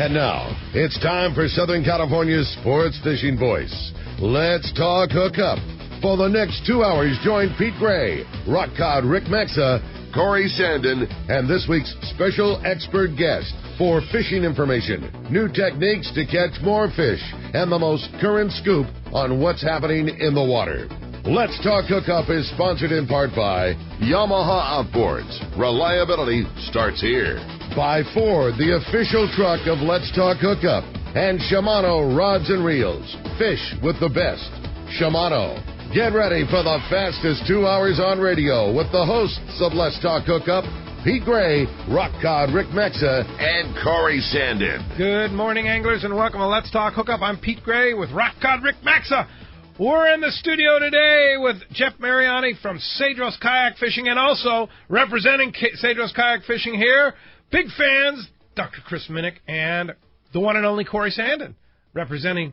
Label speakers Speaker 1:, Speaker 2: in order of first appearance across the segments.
Speaker 1: And now, it's time for Southern California's sports fishing voice. Let's talk hookup. For the next 2 hours, join Pete Gray, Rock Cod Rick Maxa, Corey Sandin, and this week's special expert guest for fishing information, new techniques to catch more fish, and the most current scoop on what's happening in the water. Let's Talk Hookup is sponsored in part by Yamaha Outboards. Reliability starts here. By Ford, the official truck of Let's Talk Hookup. And Shimano Rods and Reels. Fish with the best. Shimano. Get ready for the fastest 2 hours on radio with the hosts of Let's Talk Hookup, Pete Gray, Rock Cod Rick Mexa, and Corey Sandin.
Speaker 2: Good morning, anglers, and welcome to Let's Talk Hookup. I'm Pete Gray with Rock Cod Rick Mexa. We're in the studio today with Jeff Mariani from Cedros Kayak Fishing, and also representing Cedros Kayak Fishing here, big fans, Dr. Chris Minnick and the one and only Corey Sandin, representing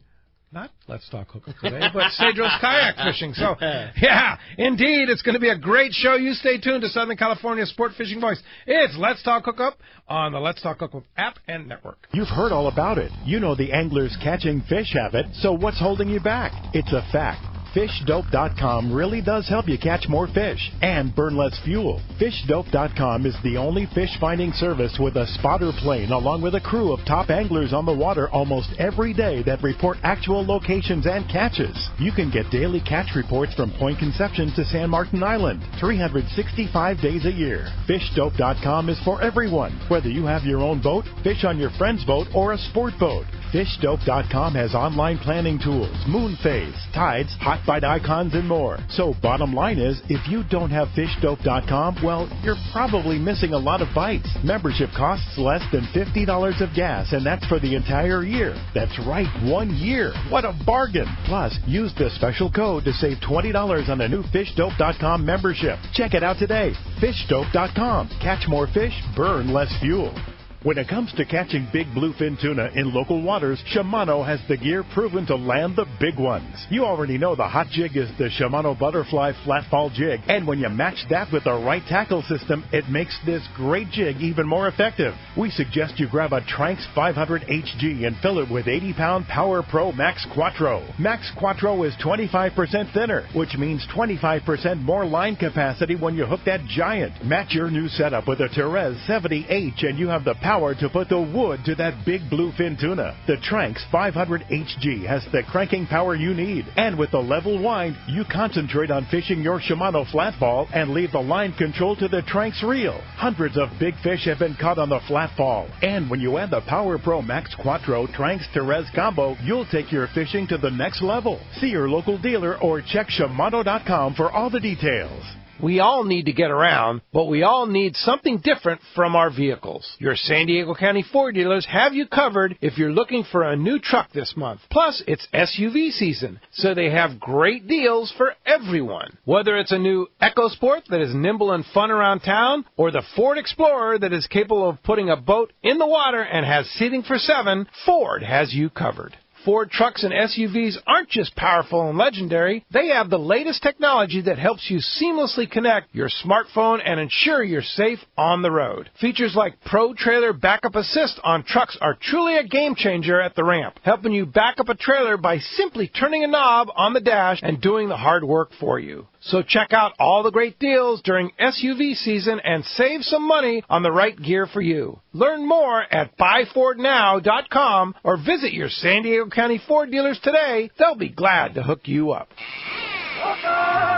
Speaker 2: not Let's Talk Hookup today, but Cedros Kayak Fishing. So, yeah, indeed, it's going to be a great show. You stay tuned to Southern California Sport Fishing Voice. It's Let's Talk Hookup on the Let's Talk Hookup app and network.
Speaker 3: You've heard all about it. You know the anglers catching fish have it, so what's holding you back? It's a fact. FishDope.com really does help you catch more fish and burn less fuel. FishDope.com is the only fish finding service with a spotter plane along with a crew of top anglers on the water almost every day that report actual locations and catches. You can get daily catch reports from Point Conception to San Martin Island, 365 days a year. FishDope.com is for everyone, whether you have your own boat, fish on your friend's boat, or a sport boat. FishDope.com has online planning tools, moon phase, tides, hot bite icons, and more. So bottom line is, if you don't have FishDope.com, well, you're probably missing a lot of bites. Membership costs less than $50 of gas, and that's for the entire year. That's right, 1 year. What a bargain. Plus, use the special code to save $20 on a new FishDope.com membership. Check it out today. FishDope.com. Catch more fish, burn less fuel. When it comes to catching big bluefin tuna in local waters, Shimano has the gear proven to land the big ones. You already know the hot jig is the Shimano Butterfly Flatfall Jig, and when you match that with the right tackle system, it makes this great jig even more effective. We suggest you grab a Tranx 500 HG and fill it with 80-pound Power Pro Max Quattro. Max Quattro is 25% thinner, which means 25% more line capacity when you hook that giant. Match your new setup with a Therese 70H and you have the power to put the wood to that big bluefin tuna. The Tranx 500 HG has the cranking power you need, and with the level wind, you concentrate on fishing your Shimano flatfall and leave the line control to the Tranx reel. Hundreds of big fish have been caught on the flatfall, and when you add the Power Pro Max Quattro Tranx Therese combo, you'll take your fishing to the next level. See your local dealer or check Shimano.com for all the details.
Speaker 2: We all need to get around, but we all need something different from our vehicles. Your San Diego County Ford dealers have you covered if you're looking for a new truck this month. Plus, it's SUV season, so they have great deals for everyone. Whether it's a new EcoSport that is nimble and fun around town, or the Ford Explorer that is capable of putting a boat in the water and has seating for 7, Ford has you covered. Ford trucks and SUVs aren't just powerful and legendary. They have the latest technology that helps you seamlessly connect your smartphone and ensure you're safe on the road. Features like Pro Trailer Backup Assist on trucks are truly a game changer at the ramp, helping you back up a trailer by simply turning a knob on the dash and doing the hard work for you. So check out all the great deals during SUV season and save some money on the right gear for you. Learn more at buyfordnow.com or visit your San Diego County Ford dealers today. They'll be glad to hook you up.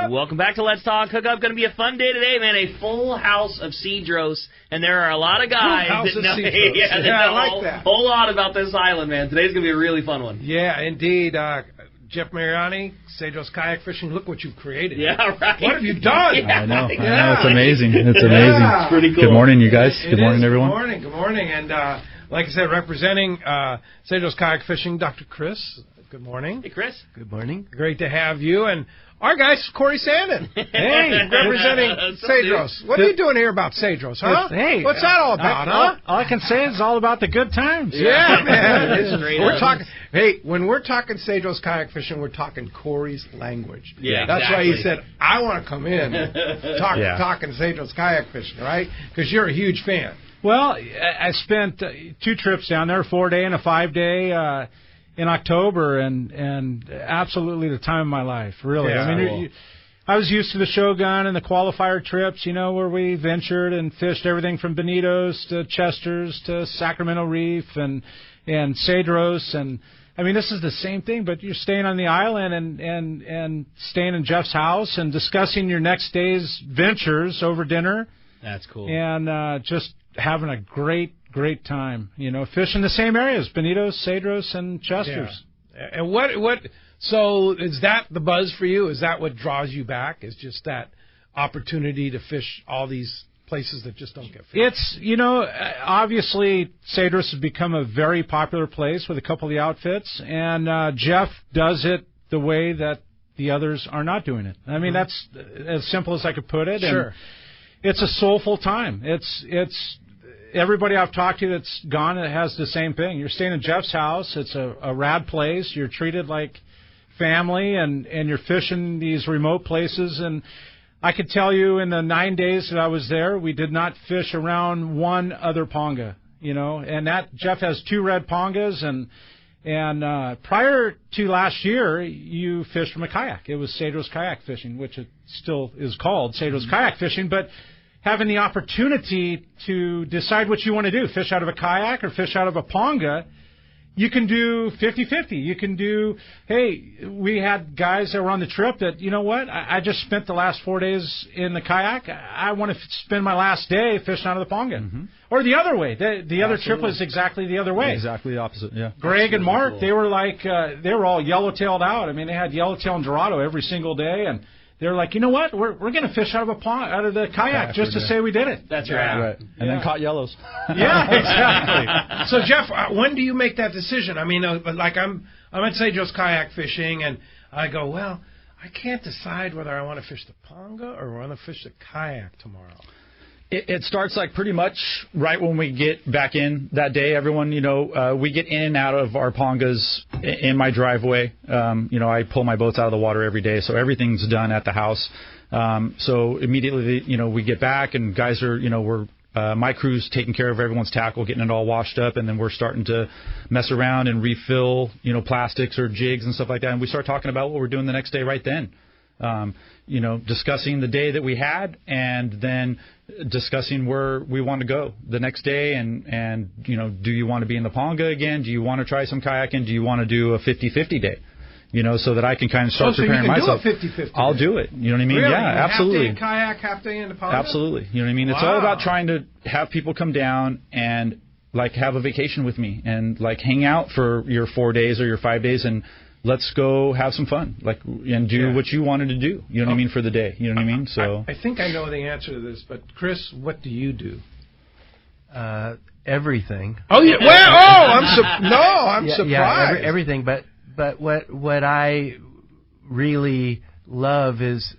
Speaker 4: Welcome back to Let's Talk Hookup. Going to be a fun day today, man. A full house of Cedros, and there are a lot of guys that know,
Speaker 2: I like that.
Speaker 4: A whole lot about this island, man. Today's going to be a really fun one.
Speaker 2: Yeah, indeed. Jeff Mariani, Cedros Kayak Fishing, look what you've created.
Speaker 4: Yeah, right.
Speaker 2: What have you done?
Speaker 4: Yeah.
Speaker 5: I know. It's amazing. It's amazing.
Speaker 4: It's pretty cool.
Speaker 5: Good morning, you guys. Good morning, everyone.
Speaker 2: Good morning. And like I said, representing Cedros Kayak Fishing, Dr. Chris. Good morning.
Speaker 4: Hey, Chris.
Speaker 6: Good morning.
Speaker 2: Great to have you. And our guy, Corey Sandin. Hey, representing Cedros. What are you doing here about Cedros, huh?
Speaker 6: Hey.
Speaker 2: What's that all about, huh?
Speaker 6: All I can say is all about the good times.
Speaker 2: Yeah, man.
Speaker 4: It's great.
Speaker 2: We're talking. Hey, when we're talking Cedros Kayak Fishing, we're talking Corey's language.
Speaker 4: Yeah,
Speaker 2: That's
Speaker 4: exactly.
Speaker 2: why he said, I want to come in talking Cedros Kayak Fishing, right? Because you're a huge fan.
Speaker 6: Well, I spent 2 trips down there, a 4-day and a 5-day in October, and absolutely the time of my life, really.
Speaker 2: Yeah,
Speaker 6: I mean, I was used to the Shogun and the qualifier trips, where we ventured and fished everything from Bonitos to Chester's to Sacramento Reef and Cedros. And, I mean, this is the same thing, but you're staying on the island and staying in Jeff's house and discussing your next day's ventures over dinner.
Speaker 4: That's cool.
Speaker 6: And just having a great time, fishing the same areas, Bonitos, Cedros, and Chester's.
Speaker 2: Yeah. And what? So is that the buzz for you? Is that what draws you back? Is just that opportunity to fish all these places that just don't get fished?
Speaker 6: It's, obviously Cedros has become a very popular place with a couple of the outfits, and Jeff does it the way that the others are not doing it. I mean, that's as simple as I could put it.
Speaker 2: Sure.
Speaker 6: And it's a soulful time. It's everybody I've talked to that's gone that has the same thing. You're staying in Jeff's house. It's a rad place. You're treated like family, and you're fishing these remote places. And I could tell you in the 9 days that I was there, we did not fish around one other ponga, and that Jeff has 2 red pongas, and prior to last year, you fished from a kayak. It was Cedros kayak fishing, which it still is called Cedros kayak fishing, but having the opportunity to decide what you want to do, fish out of a kayak or fish out of a ponga, you can do 50-50. You can do, hey, we had guys that were on the trip that, I just spent the last 4 days in the kayak. I want to spend my last day fishing out of the ponga. Mm-hmm. Or the other way. The other trip was exactly the other way.
Speaker 5: Exactly the opposite, yeah.
Speaker 6: Greg and Mark, they were like, they were all yellowtailed out. I mean, they had yellowtail and Dorado every single day, and they're like, we're going to fish out of the kayak just to say we did it.
Speaker 4: That's right.
Speaker 5: And then caught yellows.
Speaker 6: Yeah, exactly.
Speaker 2: So Jeff, when do you make that decision? I mean, like I'm at Cedros kayak fishing, and I go, well, I can't decide whether I want to fish the ponga or want to fish the kayak tomorrow.
Speaker 5: It starts like pretty much right when we get back in that day. Everyone, we get in and out of our pongas in my driveway. I pull my boats out of the water every day, so everything's done at the house. So immediately, we get back, and guys are, my crew's taking care of everyone's tackle, getting it all washed up, and then we're starting to mess around and refill, plastics or jigs and stuff like that. And we start talking about what we're doing the next day right then. Discussing the day that we had, and then discussing where we want to go the next day, and do you want to be in the ponga again? Do you want to try some kayaking? Do you want to do a 50-50 day? So that I can kind of start preparing myself.
Speaker 2: So you can do a 50-50
Speaker 5: I'll do it. You know what I mean?
Speaker 2: Really?
Speaker 5: Yeah, absolutely.
Speaker 2: Half day in kayak, half day in the ponga?
Speaker 5: Absolutely. You know what I mean? It's all about trying to have people come down and have a vacation with me and hang out for your 4 days or your 5 days, and let's go have some fun, and do what you wanted to do. You know what I mean, for the day. You know what I mean? So
Speaker 2: I think I know the answer to this, but Chris, what do you do?
Speaker 7: Everything.
Speaker 2: Oh yeah. Well, I'm surprised.
Speaker 7: Yeah, everything. But what I really love is,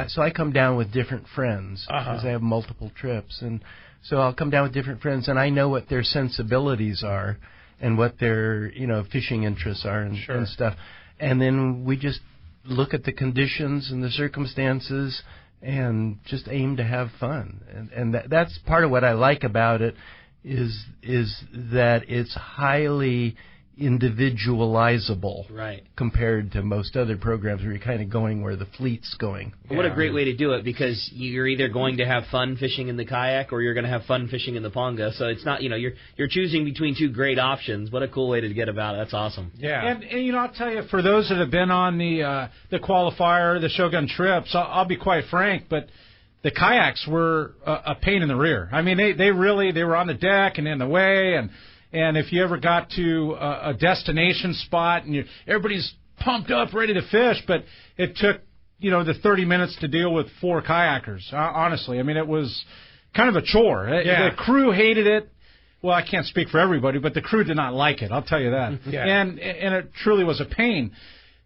Speaker 7: so I come down with different friends because I have multiple trips, and so I'll come down with different friends, and I know what their sensibilities are and what their fishing interests are and stuff, and then we just look at the conditions and the circumstances and just aim to have fun, and that's part of what I like about it is that it's highly individualizable,
Speaker 4: right,
Speaker 7: compared to most other programs where you're kind of going where the fleet's going.
Speaker 4: What a great way to do it, because you're either going to have fun fishing in the kayak or you're going to have fun fishing in the ponga. So it's not, you're choosing between 2 great options. What a cool way to get about it. That's awesome.
Speaker 2: Yeah.
Speaker 6: And I'll tell you, for those that have been on the qualifier, the Shogun trips, I'll be quite frank, but the kayaks were a pain in the rear. I mean, they were on the deck and in the way, and if you ever got to a destination spot and everybody's pumped up, ready to fish, but it took, the 30 minutes to deal with 4 kayakers, honestly. I mean, it was kind of a chore. The crew hated it. Well, I can't speak for everybody, but the crew did not like it, I'll tell you that. And it truly was a pain.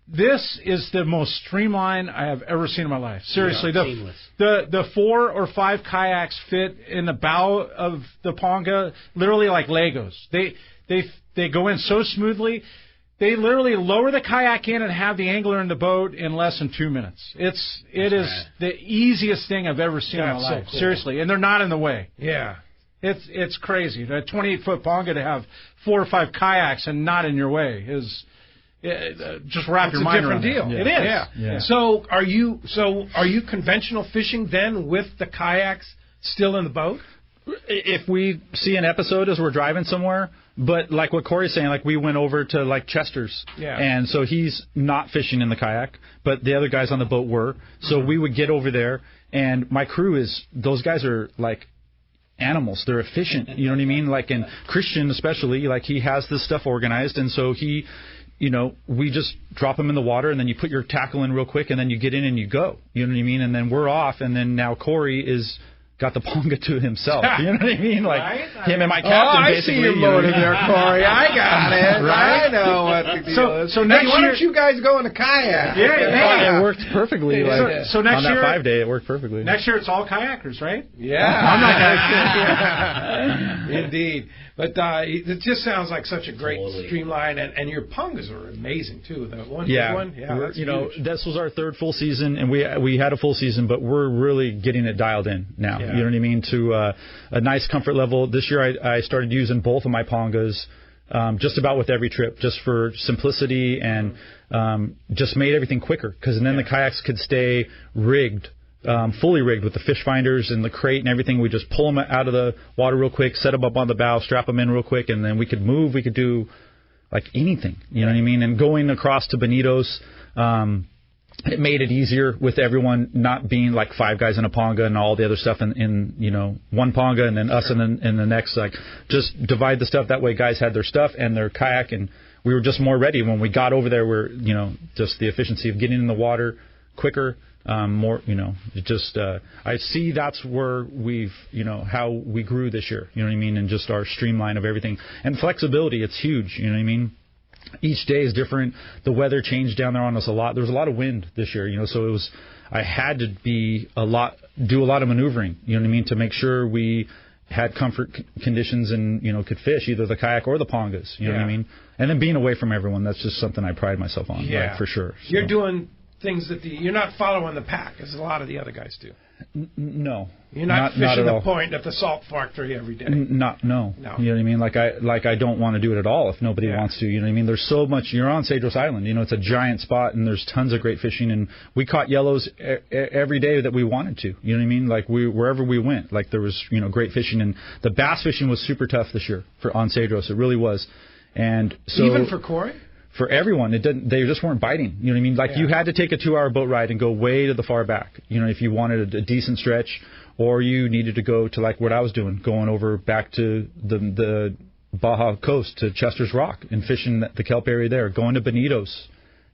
Speaker 6: This is the most streamlined I have ever seen in my life. Seriously, the 4 or 5 kayaks fit in the bow of the ponga, literally like Legos. They go in so smoothly. They literally lower the kayak in and have the angler in the boat in less than 2 minutes. It is the easiest thing I've ever seen in my life. So cool. Seriously, and they're not in the way.
Speaker 2: Yeah.
Speaker 6: It's crazy. A 28-foot ponga to have 4 or 5 kayaks and not in your way is just wrap your mind around.
Speaker 2: It's a different deal.
Speaker 6: It is.
Speaker 2: Yeah. So are you conventional fishing then with the kayaks still in the boat?
Speaker 5: If we see an episode as we're driving somewhere, but like what Corey's saying, like we went over to like Chester's, and so he's not fishing in the kayak, but the other guys on the boat were. So we would get over there, and my crew those guys are like animals. They're efficient. You know what I mean? Like, and Christian especially, like he has this stuff organized, and so he, we just drop them in the water, and then you put your tackle in real quick, and then you get in and you go. You know what I mean? And then we're off, and then now Corey is got the ponga to himself. You know what I mean? Like him and my captain basically.
Speaker 2: I see your motive there, Corey. I got it. Right? I know what the deal is. So next year, why don't you guys go in a kayak?
Speaker 5: Yeah. It worked perfectly.
Speaker 6: So next year,
Speaker 5: on that 5 day, it worked perfectly.
Speaker 6: Next year, it's all kayakers, right?
Speaker 2: Yeah. I'm not going to. Indeed. But it just sounds like such a great streamline, and your pongas are amazing too. The one, that's huge.
Speaker 5: This was our 3rd full season, and we had a full season, but we're really getting it dialed in now. Yeah. You know what I mean? To a nice comfort level. This year, I started using both of my pongas just about with every trip, just for simplicity, and just made everything quicker, because then the kayaks could stay rigged. Fully rigged with the fish finders and the crate and everything. We just pull them out of the water real quick, set them up on the bow, strap them in real quick, and then we could move. We could do like anything, you know what I mean? And going across to Benito's, it made it easier with everyone not being like 5 guys in a ponga and all the other stuff in one ponga, and then us in the next. Like, just divide the stuff. That way guys had their stuff and their kayak, and we were just more ready when we got over there. We're, just the efficiency of getting in the water quicker. More, I see that's where we've, how we grew this year, you know what I mean, and just our streamline of everything. And flexibility, it's huge, you know what I mean. Each day is different. The weather changed down there on us a lot. There was a lot of wind this year, so I had to do a lot of maneuvering, you know what I mean, to make sure we had comfort conditions and, could fish either the kayak or the pongas, you know what I mean. And then being away from everyone, that's just something I pride myself on, like, for sure. So.
Speaker 2: You're doing things that you're not following the pack as a lot of the other guys do.
Speaker 5: No,
Speaker 2: you're not fishing the point at the salt factory every day.
Speaker 5: No. You know what I mean. Like I don't want to do it at all if nobody wants to. You know what I mean. There's so much. You're on Cedros Island. It's a giant spot, and there's tons of great fishing. And we caught yellows every day that we wanted to. You know what I mean. Like wherever we went, like there was great fishing, and the bass fishing was super tough this year on Cedros. It really was. And so
Speaker 2: even for Corey.
Speaker 5: For everyone, they just weren't biting. You know what I mean? Like you had to take a 2-hour boat ride and go way to the far back. If you wanted a decent stretch, or you needed to go to like what I was doing, going over back to the Baja coast to Chester's Rock and fishing the kelp area there, going to Benito's.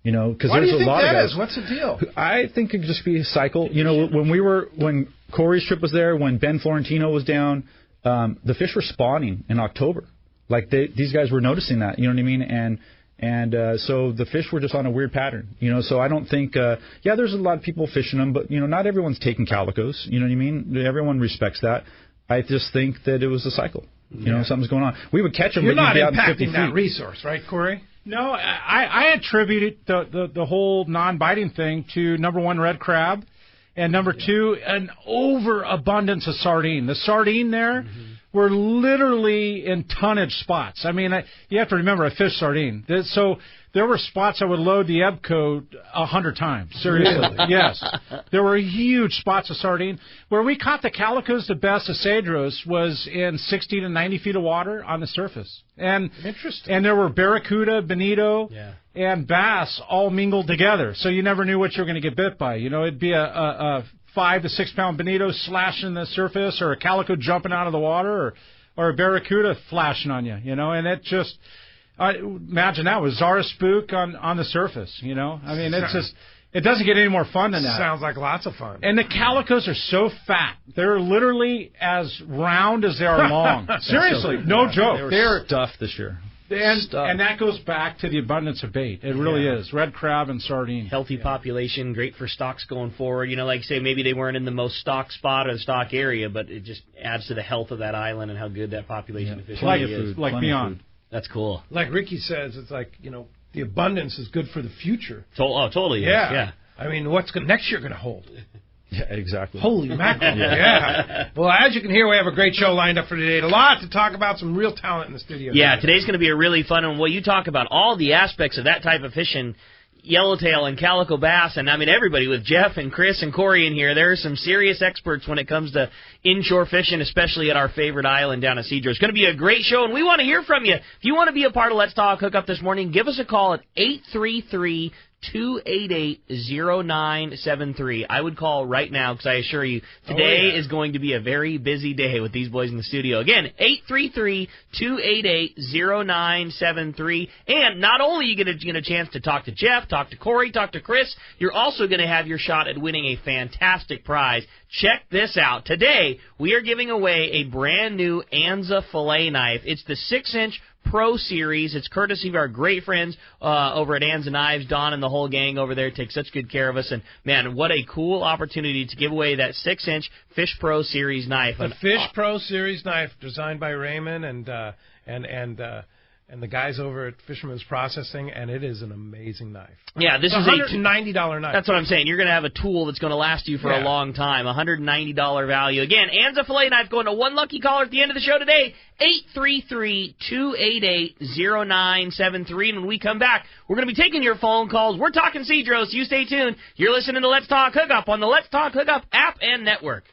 Speaker 5: Because there's a lot of guys.
Speaker 2: What's the deal?
Speaker 5: I think it could just be a cycle. When Corey's trip was there, when Ben Florentino was down, the fish were spawning in October. Like these guys were noticing that. You know what I mean? And so the fish were just on a weird pattern, So I don't think, there's a lot of people fishing them, but, not everyone's taking calicos. You know what I mean? Everyone respects that. I just think that it was a cycle. Something's going on. We would catch them,
Speaker 2: You're
Speaker 5: but
Speaker 2: not
Speaker 5: you'd be out in 50
Speaker 2: impacting
Speaker 5: feet.
Speaker 2: that resource, right, Corey?
Speaker 6: No, I attribute the whole non-biting thing to, number one, red crab, and number two, an overabundance of sardine. The sardine there... We're literally in tonnage spots. I mean, you have to remember, I fish sardine. So there were spots I would load the Ebco 100 times. Seriously. Yes. There were huge spots of sardine. Where we caught the calicos the best of Cedros was in 60 to 90 feet of water on the surface. And
Speaker 2: interesting.
Speaker 6: And there were barracuda, bonito, and bass all mingled together. So you never knew what you were going to get bit by. It'd be a 5 to 6 pound bonito slashing the surface, or a calico jumping out of the water, or a barracuda flashing on you, and it just, imagine that with Zara spook on the surface, I mean, it's just, it doesn't get any more fun than that.
Speaker 2: Sounds like lots of fun.
Speaker 6: And the calicos are so fat. They're literally as round as they are long. Seriously, no joke.
Speaker 5: They're stuffed this year.
Speaker 6: And that goes back to the abundance of bait. It really is. Red crab and sardine.
Speaker 4: Healthy population, great for stocks going forward. Like say maybe they weren't in the most stock spot or the stock area, but it just adds to the health of that island and how good that population of fish is.
Speaker 6: Like beyond.
Speaker 4: That's cool.
Speaker 2: Like Ricky says, it's like, the abundance is good for the future.
Speaker 4: Totally.
Speaker 2: Yeah. I mean, what's next year going to hold?
Speaker 5: Yeah, exactly.
Speaker 2: Holy mackerel. Yeah. Well, as you can hear, we have a great show lined up for today. A lot to talk about, some real talent in the studio.
Speaker 4: Yeah, today's going to be a really fun one. Well, you talk about all the aspects of that type of fishing, yellowtail and calico bass, and I mean everybody with Jeff and Chris and Corey in here. There are some serious experts when it comes to inshore fishing, especially at our favorite island down at Cedros. It's going to be a great show, and we want to hear from you. If you want to be a part of Let's Talk Hookup this morning, give us a call at 833-288-0973. I would call right now because I assure you today is going to be a very busy day with these boys in the studio. Again, 833-288-0973. And not only are you going to get a chance to talk to Jeff, talk to Corey, talk to Chris, you're also going to have your shot at winning a fantastic prize. Check this out. Today, we are giving away a brand new Anza fillet knife. It's the 6-inch Pro Series. It's courtesy of our great friends over at Anza Knives. Don and the whole gang over there take such good care of us. And, man, what a cool opportunity to give away that 6-inch Fish Pro Series knife.
Speaker 2: The Fish Pro Series knife designed by Raymond and the guys over at Fisherman's Processing, and it is an amazing knife.
Speaker 4: Yeah, this is
Speaker 2: $190 knife.
Speaker 4: That's what I'm saying. You're going to have a tool that's going to last you for a long time. $190 value. Again, Anza fillet knife going to one lucky caller at the end of the show today, 833-288-0973. And when we come back, we're going to be taking your phone calls. We're talking Cedros. You stay tuned. You're listening to Let's Talk Hookup on the Let's Talk Hookup app and network.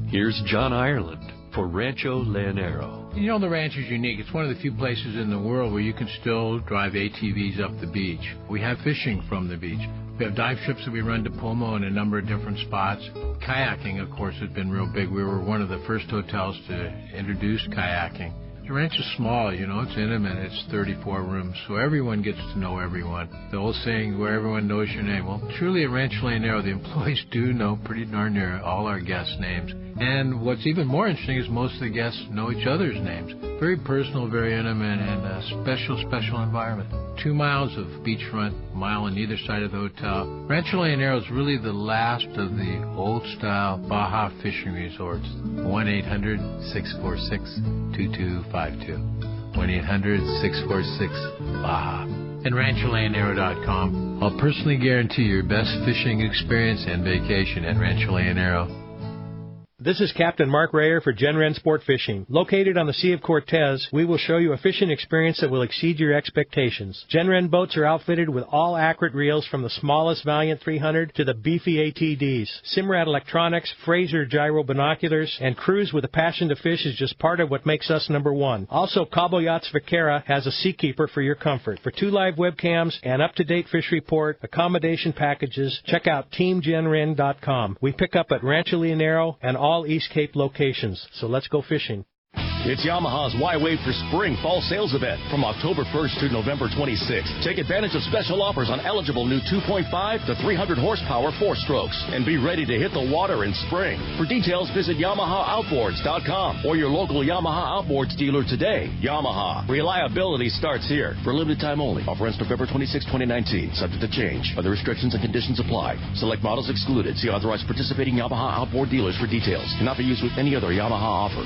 Speaker 8: Here's John Ireland for Rancho Leonero.
Speaker 9: You know, the ranch is unique. It's one of the few places in the world where you can still drive ATVs up the beach. We have fishing from the beach. We have dive trips that we run to Pomo in a number of different spots. Kayaking, of course, has been real big. We were one of the first hotels to introduce kayaking. The ranch is small, you know, it's intimate, it's 34 rooms, so everyone gets to know everyone. The old saying, where everyone knows your name. Well, truly at Rancho Leonero, the employees do know pretty darn near all our guests' names. And what's even more interesting is most of the guests know each other's names. Very personal, very intimate, and a special, special environment. 2 miles of beachfront, a mile on either side of the hotel. Rancho Leonero is really the last of the old-style Baja fishing resorts. 1-800-646-2252. 1-800-646-BAJA. And RanchoLeonero.com. I'll personally guarantee your best fishing experience and vacation at Rancho Leonero.
Speaker 2: This is Captain Mark Rayer for Gen-Ren Sport Fishing. Located on the Sea of Cortez, we will show you a fishing experience that will exceed your expectations. Gen-Ren boats are outfitted with all accurate reels from the smallest Valiant 300 to the beefy ATDs. Simrad electronics, Fraser gyro binoculars, and cruise with a passion to fish is just part of what makes us number one. Also, Cabo Yachts Vaquera has a Seakeeper for your comfort. For 2 live webcams, an up-to-date fish report, accommodation packages, check out TeamGenRen.com. We pick up at Rancho Leonero and all East Cape locations. So let's go fishing.
Speaker 10: It's Yamaha's Why Wait for Spring Fall Sales Event from October 1st to November 26th. Take advantage of special offers on eligible new 2.5 to 300 horsepower 4-strokes and be ready to hit the water in spring. For details, visit YamahaOutboards.com or your local Yamaha Outboards dealer today. Yamaha. Reliability starts here. For a limited time only. Offer ends November 26, 2019. Subject to change. Other restrictions and conditions apply. Select models excluded. See authorized participating Yamaha Outboard dealers for details. Cannot be used with any other Yamaha offer.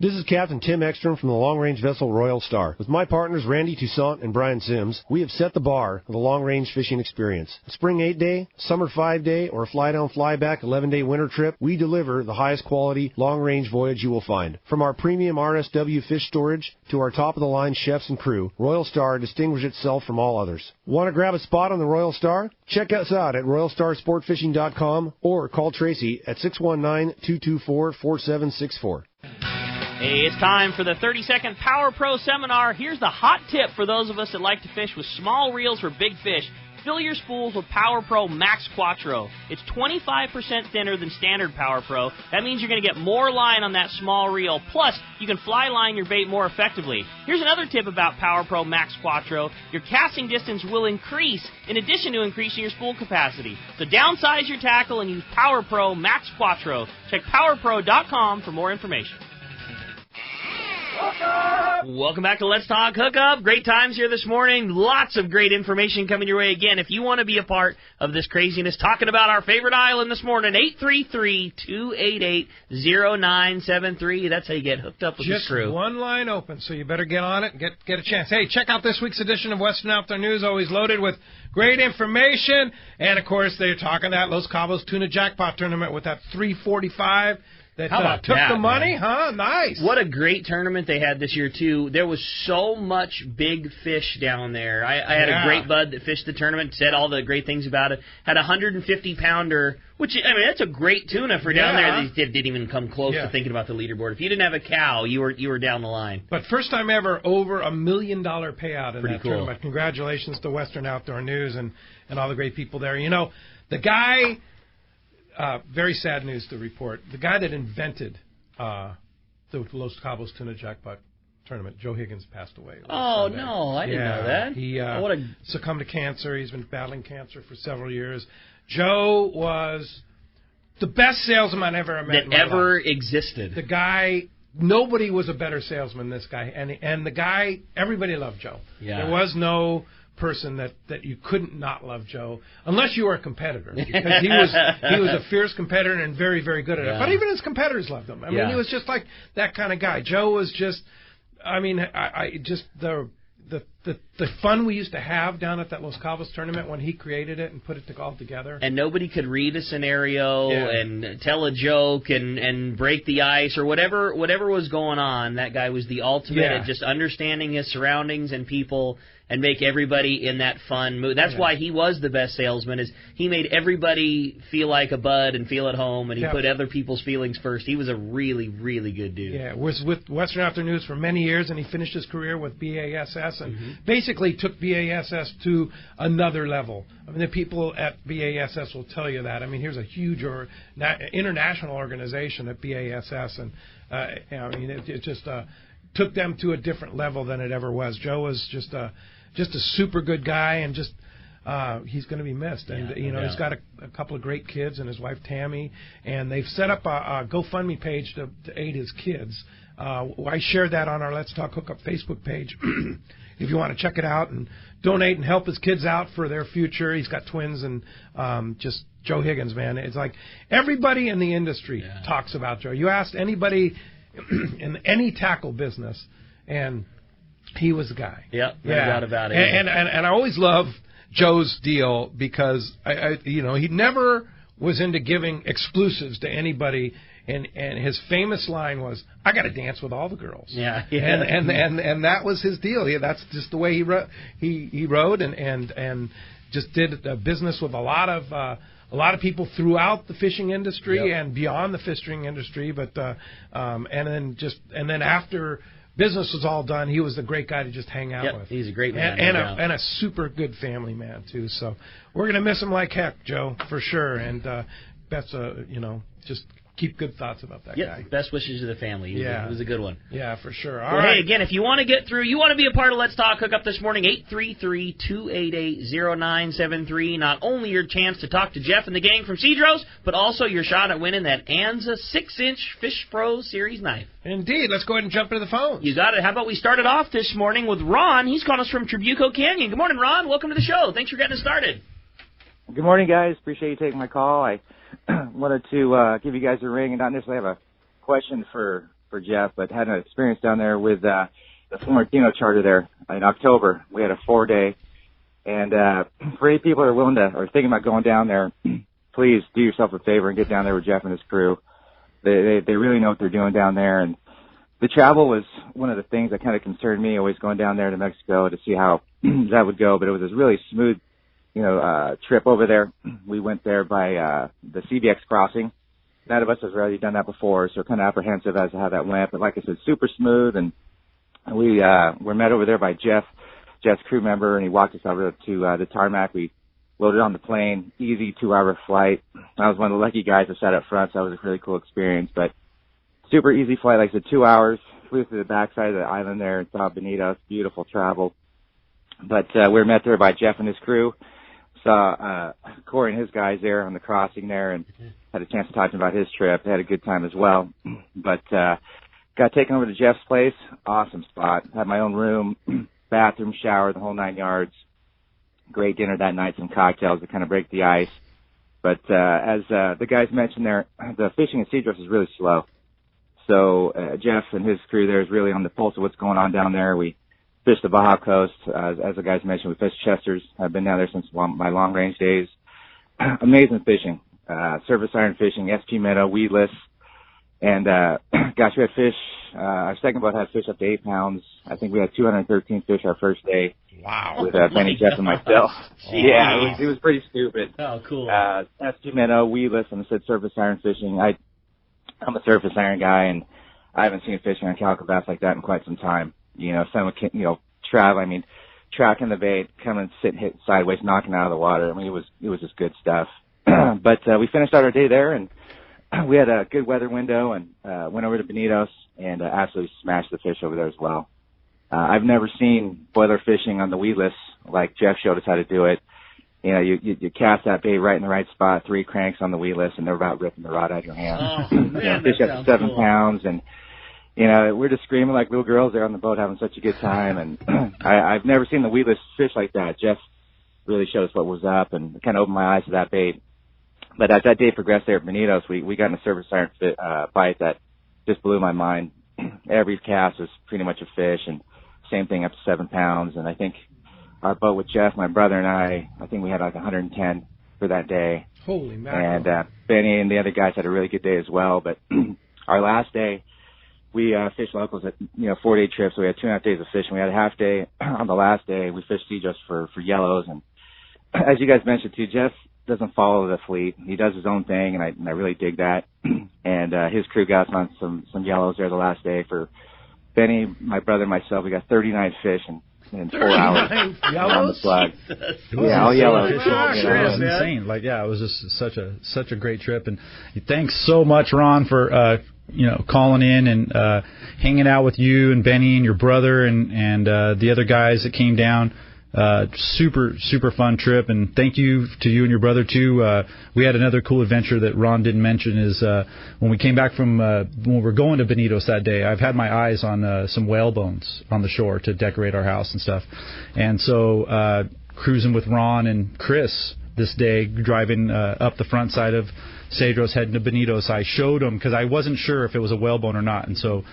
Speaker 11: This is Captain Tim Ekstrom from the long-range vessel Royal Star. With my partners Randy Toussaint and Brian Sims, we have set the bar for the long-range fishing experience. A spring 8-day, summer 5-day, or a fly-down, fly-back 11-day winter trip, we deliver the highest quality long-range voyage you will find. From our premium RSW fish storage to our top-of-the-line chefs and crew, Royal Star distinguishes itself from all others. Want to grab a spot on the Royal Star? Check us out at RoyalStarSportFishing.com or call Tracy at 619-224-4764.
Speaker 4: Hey, it's time for the 30-second Power Pro Seminar. Here's the hot tip for those of us that like to fish with small reels for big fish. Fill your spools with Power Pro Max Quattro. It's 25% thinner than standard Power Pro. That means you're going to get more line on that small reel. Plus, you can fly line your bait more effectively. Here's another tip about Power Pro Max Quattro. Your casting distance will increase in addition to increasing your spool capacity. So downsize your tackle and use Power Pro Max Quattro. Check PowerPro.com for more information. Welcome back to Let's Talk Hookup. Great times here this morning. Lots of great information coming your way. Again, if you want to be a part of this craziness, talking about our favorite island this morning, 833-288-0973. That's how you get hooked up with
Speaker 2: Just
Speaker 4: the crew.
Speaker 2: Just one line open, so you better get on it and get a chance. Hey, check out this week's edition of Western Outdoor News, always loaded with great information. And, of course, they're talking that Los Cabos Tuna Jackpot Tournament with that 345 that took the money, huh? Nice.
Speaker 4: What a great tournament they had this year, too. There was so much big fish down there. I had a great bud that fished the tournament, said all the great things about it. Had a 150-pounder, which, I mean, that's a great tuna for down there. They didn't even come close to thinking about the leaderboard. If you didn't have a cow, you were down the line.
Speaker 2: But first time ever, over $1 million payout in that
Speaker 4: cool.
Speaker 2: tournament. Congratulations to Western Outdoor News and all the great people there. You know, the guy... very sad news to report. The guy that invented the Los Cabos Tuna Jackpot Tournament, Joe Higgins, passed away.
Speaker 4: Oh, no, I didn't know that.
Speaker 2: He succumbed to cancer. He's been battling cancer for several years. Joe was the best salesman I've ever met
Speaker 4: that ever existed.
Speaker 2: The guy, nobody was a better salesman than this guy. And the guy, everybody loved Joe. Yeah. There was no person that you couldn't not love Joe, unless you were a competitor, because he was a fierce competitor and very, very good at it. But even his competitors loved him. I mean, he was just like that kind of guy. Joe was just, I mean, I just the fun we used to have down at that Los Cabos tournament when he created it and put it all together.
Speaker 4: And nobody could read a scenario and tell a joke and break the ice or whatever was going on. That guy was the ultimate at just understanding his surroundings and people and make everybody in that fun mood. That's why he was the best salesman, is he made everybody feel like a bud and feel at home, and he put other people's feelings first. He was a really, really good dude.
Speaker 2: Yeah, was with Western Outdoor News for many years, and he finished his career with BASS and basically took BASS to another level. I mean, the people at BASS will tell you that. I mean, here's a huge international organization at BASS, and I mean, it just took them to a different level than it ever was. Joe was just a super good guy, and just he's going to be missed. And he's got a couple of great kids and his wife Tammy, and they've set up a GoFundMe page to aid his kids. I shared that on our Let's Talk Hookup Facebook page. If you want to check it out and donate and help his kids out for their future. He's got twins, and just Joe Higgins, man. It's like everybody in the industry talks about Joe. You asked anybody in any tackle business, and he was the guy.
Speaker 4: No doubt about it.
Speaker 2: And I always love Joe's deal because he never was into giving exclusives to anybody, and his famous line was, "I got to dance with all the girls." And that was his deal. That's just the way he rode and just did a business with a lot of people throughout the fishing industry and beyond the fishing industry. But and then after business was all done, he was the great guy to just hang out with.
Speaker 4: He's a great man.
Speaker 2: And a super good family man, too. So we're going to miss him like heck, Joe, for sure. And best, just keep good thoughts about that guy.
Speaker 4: Best wishes to the family. It was a good one.
Speaker 2: Yeah, for sure.
Speaker 4: Hey, again, if you want to get through, you want to be a part of Let's Talk Hookup this morning, 833-288-0973. Not only your chance to talk to Jeff and the gang from Cedros, but also your shot at winning that Anza 6-inch Fish Pro Series knife.
Speaker 2: Indeed. Let's go ahead and jump into the phones.
Speaker 4: You got it. How about we start it off this morning with Ron? He's calling us from Trabuco Canyon. Good morning, Ron. Welcome to the show. Thanks for getting us started.
Speaker 12: Good morning, guys. Appreciate you taking my call. I wanted to give you guys a ring and not necessarily have a question for Jeff, but had an experience down there with the San Martino charter there in October. We had a 4-day, and for any people that are willing to or thinking about going down there, please do yourself a favor and get down there with Jeff and his crew. They really know what they're doing down there, and the travel was one of the things that kind of concerned me, always going down there to Mexico to see how that would go, but it was a really smooth trip over there. We went there by the CBX crossing. None of us has really done that before, so kind of apprehensive as to how that went. But like I said, super smooth, and we were met over there by Jeff's crew member, and he walked us over to the tarmac. We loaded on the plane, easy 2-hour flight. I was one of the lucky guys that sat up front, so that was a really cool experience. But super easy flight, like I said, 2 hours. Flew through the backside of the island there and saw Bonitos. Beautiful travel. But we were met there by Jeff and his crew. Saw Corey and his guys there on the crossing there, and had a chance to talk to him about his trip. They had a good time as well. But got taken over to Jeff's place. Awesome spot. Had my own room, bathroom, shower, the whole 9 yards. Great dinner that night, some cocktails to kind of break the ice. But as the guys mentioned there, the fishing at Cedros is really slow. So Jeff and his crew there is really on the pulse of what's going on down there. We fished the Baja Coast. As the guys mentioned, we fished Chester's. I've been down there since my long-range days. Amazing fishing. Surface iron fishing, SP minnow, weedless. And, gosh, we had fish. Our second boat had fish up to 8 pounds. I think we had 213 fish our first day.
Speaker 4: Wow.
Speaker 12: With Benny, Jeff, and myself. Yeah, it was pretty stupid.
Speaker 4: Oh, cool.
Speaker 12: SP minnow, weedless, and I said surface iron fishing. I'm a surface iron guy, and I haven't seen fishing on calico bass like that in quite some time. Someone can, tracking the bait, coming, sitting, hit sideways, knocking out of the water. I mean, it was just good stuff. But we finished out our day there, and we had a good weather window, and went over to Bonitos and absolutely smashed the fish over there as well. I've never seen boiler fishing on the weedless like Jeff showed us how to do it. You cast that bait right in the right spot, 3 cranks on the weedless, and they're about ripping the rod out of your hand.
Speaker 4: Oh, man,
Speaker 12: fish up to 7 pounds, and we're just screaming like little girls there on the boat, having such a good time. And I've never seen the weedless fish like that. Jeff really showed us what was up, and kind of opened my eyes to that bait. But as that day progressed there at Bonitos, we got in a surface iron bite that just blew my mind. Every cast was pretty much a fish, and same thing up to 7 pounds. And I think our boat with Jeff, my brother, and I think we had like 110 for that day.
Speaker 2: Holy mackerel.
Speaker 12: And Benny and the other guys had a really good day as well. But our last day, we fished locals at 4-day trips. So we had 2.5 days of fishing. We had a half day on the last day. We fished Cedros for yellows. And as you guys mentioned too, Jeff doesn't follow the fleet. He does his own thing, and I really dig that. And his crew got us on some yellows there the last day. For Benny, my brother, and myself, we got 39 fish in 4 hours on the slug. Yeah, all yellow.
Speaker 5: It was insane. It was just such a great trip. And thanks so much, Ron, for calling in and hanging out with you and Benny and your brother and the other guys that came down. Super fun trip, and thank you to you and your brother too. We had another cool adventure that Ron didn't mention is when we came back from when we were going to Bonitos that day. I've had my eyes on some whale bones on the shore to decorate our house and stuff, and so cruising with Ron and Chris this day, driving up the front side of Cedros heading to Bonitos, I showed them because I wasn't sure if it was a whalebone or not, and so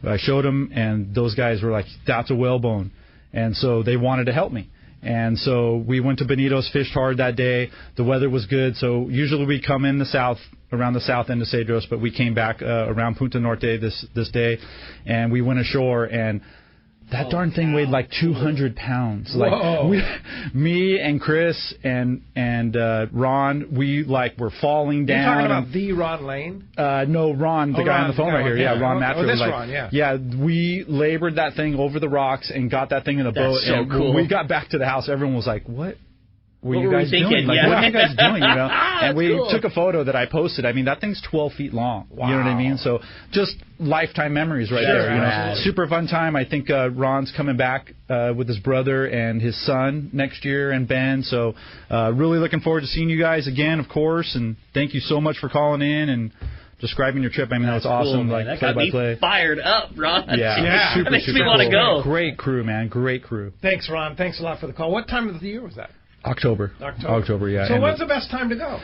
Speaker 5: I showed them, and those guys were like, "That's a whalebone," and so they wanted to help me. And so we went to Bonitos, fished hard that day. The weather was good, so usually we come in the south, around the south end of Cedros, but we came back around Punta Norte this day, and we went ashore, and that darn thing weighed like 200 pounds. Me and Chris and Ron, we were falling down.
Speaker 2: You're talking about the Ron Lane?
Speaker 5: No, Ron, the guy on the phone right here. Yeah, Ron Matthew.
Speaker 2: This Ron, yeah.
Speaker 5: Yeah, we labored that thing over the rocks and got that thing in a boat.
Speaker 4: That's so
Speaker 5: and
Speaker 4: cool.
Speaker 5: When we got back to the house, everyone was like, "What? What
Speaker 4: were
Speaker 5: you guys doing?
Speaker 4: Yeah.
Speaker 5: What are you guys doing?" And we
Speaker 4: cool.
Speaker 5: took a photo that I posted. I mean, that thing's 12 feet long.
Speaker 2: Wow.
Speaker 5: You know what I mean? So just lifetime memories right there. Super fun time. I think Ron's coming back with his brother and his son next year, and Ben. So really looking forward to seeing you guys again, of course. And thank you so much for calling in and describing your trip. I mean, that was awesome.
Speaker 4: Cool, that got me fired up, Ron.
Speaker 5: Yeah.
Speaker 4: That makes me want to go.
Speaker 5: Great crew, man. Great crew.
Speaker 2: Thanks, Ron. Thanks a lot for the call. What time of the year was that?
Speaker 5: October, yeah.
Speaker 2: So when's the best time to go?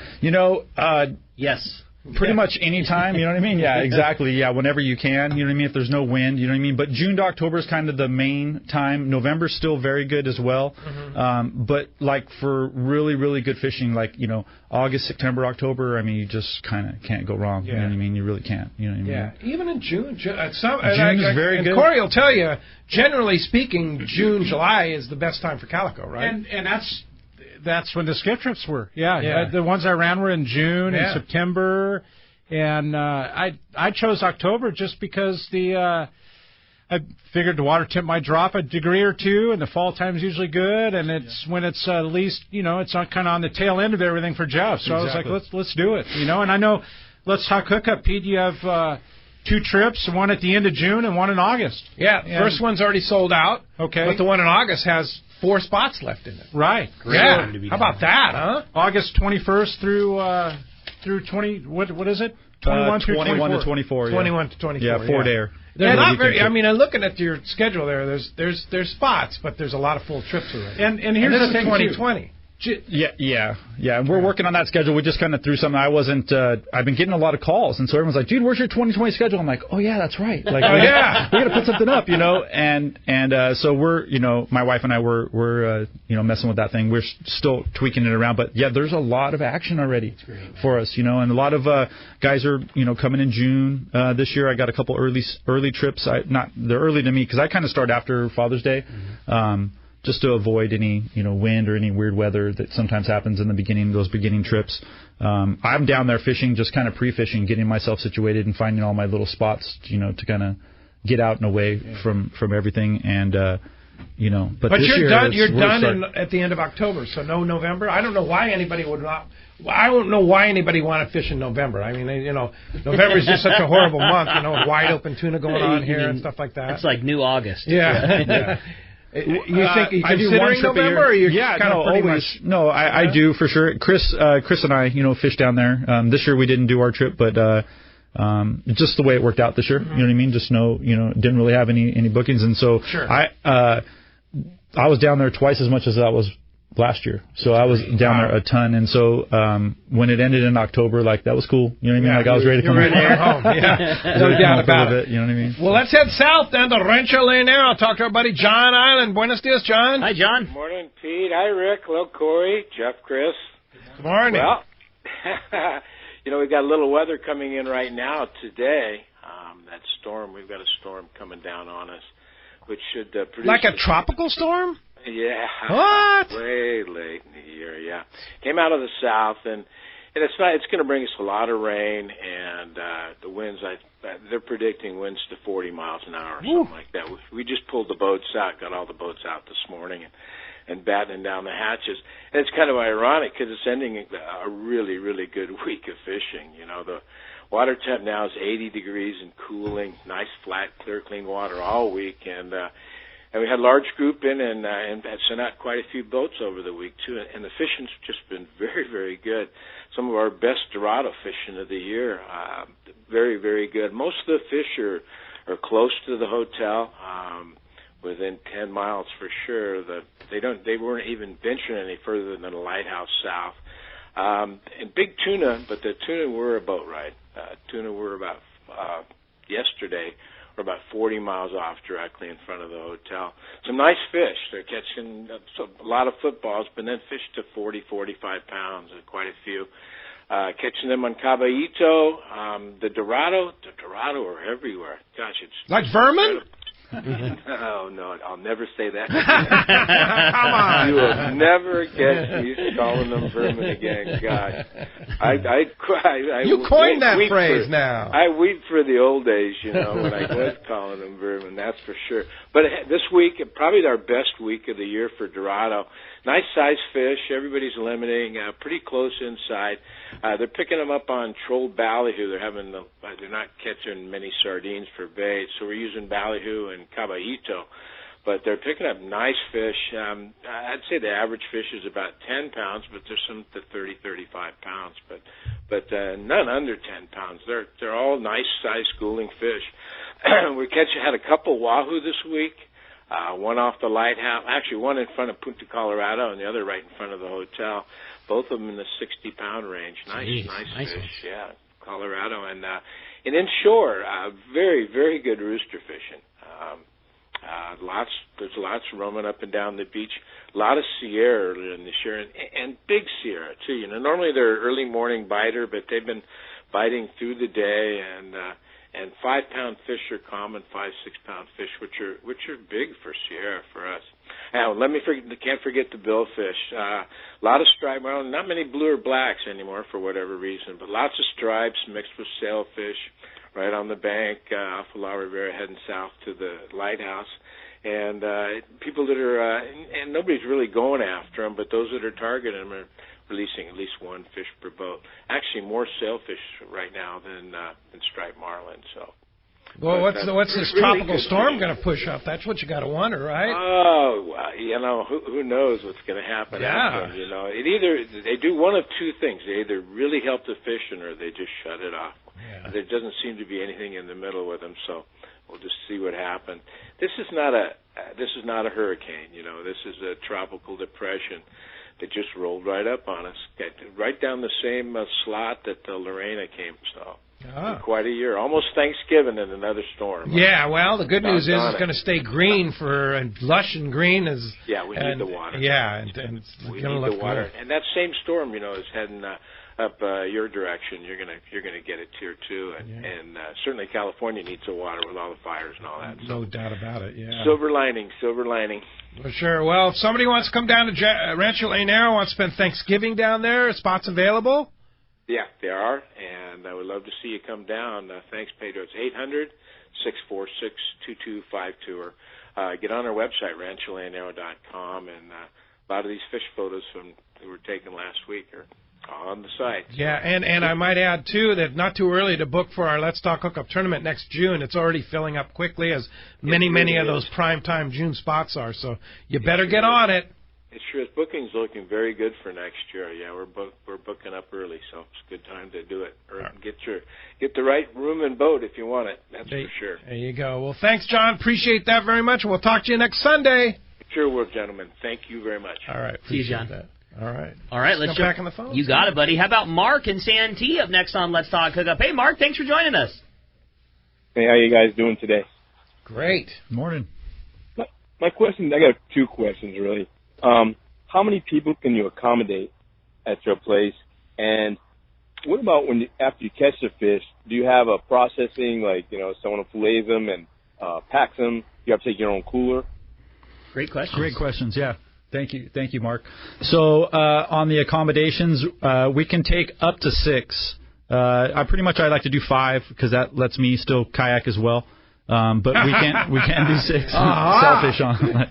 Speaker 4: Yes.
Speaker 5: Pretty much any time, you know what I mean? Yeah, exactly. Yeah, whenever you can, you know what I mean? If there's no wind, you know what I mean? But June to October is kind of the main time. November's still very good as well. Mm-hmm. But for really, really good fishing, August, September, October, I mean, you just kind of can't go wrong. Yeah. You know what I mean? You really can't. You know what I mean?
Speaker 2: Yeah, even in June. June is
Speaker 5: very good.
Speaker 2: Corey will tell you, generally speaking, June, July is the best time for calico, right?
Speaker 6: And that's when the skip trips were. Yeah. The ones I ran were in June and September, and I chose October just because I figured the water temp might drop a degree or two, and the fall time's usually good, and it's when it's least, it's kind of on the tail end of everything for Jeff. So I was like, let's do it, And I know, let's talk hookup, Pete. You have 2 trips, one at the end of June and one in August.
Speaker 2: Yeah, first one's already sold out.
Speaker 6: Okay,
Speaker 2: but the one in August has 4 spots left in it.
Speaker 6: Right.
Speaker 2: Yeah. How about that, huh?
Speaker 6: August 21st through 20. What is it? 21
Speaker 5: to 24.
Speaker 2: 21 to 24.
Speaker 5: Yeah, 4-dayer.
Speaker 2: They're not very. I mean, I'm looking at your schedule there. There's spots, but there's a lot of full trips already.
Speaker 6: And here's
Speaker 2: this
Speaker 6: the thing,
Speaker 2: 2020.
Speaker 5: Yeah. And we're working on that schedule. We just kind of threw something. I've been getting a lot of calls, and so everyone's like, "Dude, where's your 2020 schedule?" I'm like, "Oh yeah, that's right. Like, we got to put something up, And so we're, my wife and I we're messing with that thing. We're still tweaking it around, but yeah, there's a lot of action already for us, and a lot of guys are coming in June this year. I got a couple early trips. They're early to me because I kind of start after Father's Day. Mm-hmm. Just to avoid any, wind or any weird weather that sometimes happens in the beginning, those beginning trips. I'm down there fishing, just kind of pre-fishing, getting myself situated and finding all my little spots, to kind of get out and away from everything. And, but
Speaker 2: you're done at the end of October, so no November. I don't know why anybody would not. I don't know why anybody wanted to fish in November. I mean, November is just such a horrible month, wide open tuna going on here and stuff like that.
Speaker 13: It's like new August.
Speaker 2: Yeah. You think you considering November, or you're kind of pretty
Speaker 5: always
Speaker 2: much?
Speaker 5: No, I do for sure. Chris and I, fish down there. This year we didn't do our trip, but just the way it worked out this year. You know what I mean? Just didn't really have any bookings, and so I was down there twice as much as I was last year. So I was down there a ton, and so when it ended in October, that was cool. You know what I mean? I was ready to come home.
Speaker 2: No doubt about it.
Speaker 5: You know what I mean?
Speaker 2: Well, let's head south then to Rancho Leonero. I'll talk to our buddy John Island. Buenos dias, John.
Speaker 13: Hi, John.
Speaker 14: Good morning, Pete. Hi, Rick. Hello, Corey. Jeff, Chris.
Speaker 2: Good morning.
Speaker 14: Well, we've got a little weather coming in right now today. That storm, we've got a storm coming down on us, which should produce...
Speaker 2: Like a tropical storm?
Speaker 14: Yeah.
Speaker 2: What?
Speaker 14: Way late in the year, yeah. Came out of the south, and it's going to bring us a lot of rain, and the winds, they're predicting winds to 40 miles an hour or something like that. We just pulled the boats out, got all the boats out this morning, and battening down the hatches. And it's kind of ironic because it's ending a really, really good week of fishing. The water temp now is 80 degrees and cooling, nice, flat, clear, clean water all week, and we had a large group in and sent out quite a few boats over the week, too. And the fishing's just been very, very good. Some of our best Dorado fishing of the year. Very, very good. Most of the fish are close to the hotel, within 10 miles for sure. They weren't even venturing any further than the lighthouse south. And big tuna, but the tuna were a boat ride. Tuna were about yesterday. We're about 40 miles off directly in front of the hotel. Some nice fish. They're catching a lot of footballs, but then fish to 40, 45 pounds, quite a few. Catching them on Caballito. The Dorado are everywhere. Gosh, it's...
Speaker 2: Like vermin?
Speaker 14: No, I'll never say that.
Speaker 2: Come on.
Speaker 14: You will never get me calling them vermin again. God,
Speaker 2: you coined that phrase now.
Speaker 14: I weep for the old days, when I was calling them vermin. That's for sure. But this week, probably our best week of the year for Dorado. Nice sized fish. Everybody's limiting. Pretty close inside. They're picking them up on trolled ballyhoo. They're not catching many sardines for bait, so we're using ballyhoo and caballito. But they're picking up nice fish. I'd say the average fish is about 10 pounds, but there's some to 30, 35 pounds. But none under 10 pounds. They're all nice sized schooling fish. We had a couple wahoo this week. One off the lighthouse, actually one in front of Punta Colorado and the other right in front of the hotel. Both of them in the 60-pound range. Nice fish, yeah. Colorado and inshore, very, very good rooster fishing. There's lots roaming up and down the beach. A lot of Sierra in the Sierra and big Sierra too. Normally they're early morning biter, but they've been biting through the day and 5-pound fish are common, 5-6-pound fish, which are big for Sierra for us. Now, can't forget the billfish. A lot of stripe. Well, not many blue or blacks anymore for whatever reason, but lots of stripes mixed with sailfish right on the bank off of La Rivera heading south to the lighthouse. And people that are, and nobody's really going after them, but those that are targeting them are releasing at least one fish per boat. Actually, more sailfish right now than striped marlin. So,
Speaker 2: well, what's this really tropical storm going to push up? That's what you got to wonder, right?
Speaker 14: Oh, well, who knows what's going to happen?
Speaker 2: Yeah.
Speaker 14: After them, they do one of two things. They either really help the fishing or they just shut it off.
Speaker 2: Yeah.
Speaker 14: There doesn't seem to be anything in the middle with them. So we'll just see what happens. This is not a hurricane. You know, this is a tropical depression that just rolled right up on us, right down the same slot that Lorena came. So quite a year, almost Thanksgiving in another storm.
Speaker 2: Yeah, well, the good news is it's going to stay green and lush and green as.
Speaker 14: Yeah, we need the water.
Speaker 2: Yeah, and it's
Speaker 14: we
Speaker 2: going to
Speaker 14: need
Speaker 2: look
Speaker 14: the water.
Speaker 2: good.
Speaker 14: And that same storm, you know, is heading up your direction. You're gonna get it here too, and certainly California needs the water with all the fires and all that.
Speaker 2: No doubt about it. Yeah.
Speaker 14: Silver lining.
Speaker 2: For sure. Well, if somebody wants to come down to Rancho Leonero, wants to spend Thanksgiving down there, spots available?
Speaker 14: Yeah, there are, and I would love to see you come down. Thanks, Pedro. It's 800-646-2252, or get on our website, rancholeonero.com, and a lot of these fish photos that were taken last week are on the site.
Speaker 2: Yeah, and I might add, too, that not too early to book for our Let's Talk Hookup tournament next June. It's already filling up quickly, as many of those primetime June spots are, so you better get on it.
Speaker 14: It sure is. Booking's looking very good for next year. Yeah, we're booking up early, so it's a good time to do it. Or get the right room and boat if you want it. That's for sure.
Speaker 2: There you go. Well, thanks, John. Appreciate that very much. We'll talk to you next Sunday.
Speaker 14: Sure will, gentlemen. Thank you very much.
Speaker 2: All right.
Speaker 4: See you, John.
Speaker 2: That. All right.
Speaker 4: Let's
Speaker 2: jump back on the phone.
Speaker 4: You got it, buddy. How about Mark and Santee up next on Let's Talk Hookup? Hey, Mark, thanks for joining us.
Speaker 13: Hey, how you guys doing today?
Speaker 2: Great.
Speaker 5: Morning.
Speaker 13: My question, I got two questions, really. How many people can you accommodate at your place? And what about after you catch the fish, do you have a processing, like, you know, someone fillets them and packs them? You have to take your own cooler?
Speaker 4: Great questions.
Speaker 5: Great questions, yeah. Thank you, Mark. So on the accommodations, we can take up to 6. I like to do 5 because that lets me still kayak as well. But we can do 6. Selfish on it.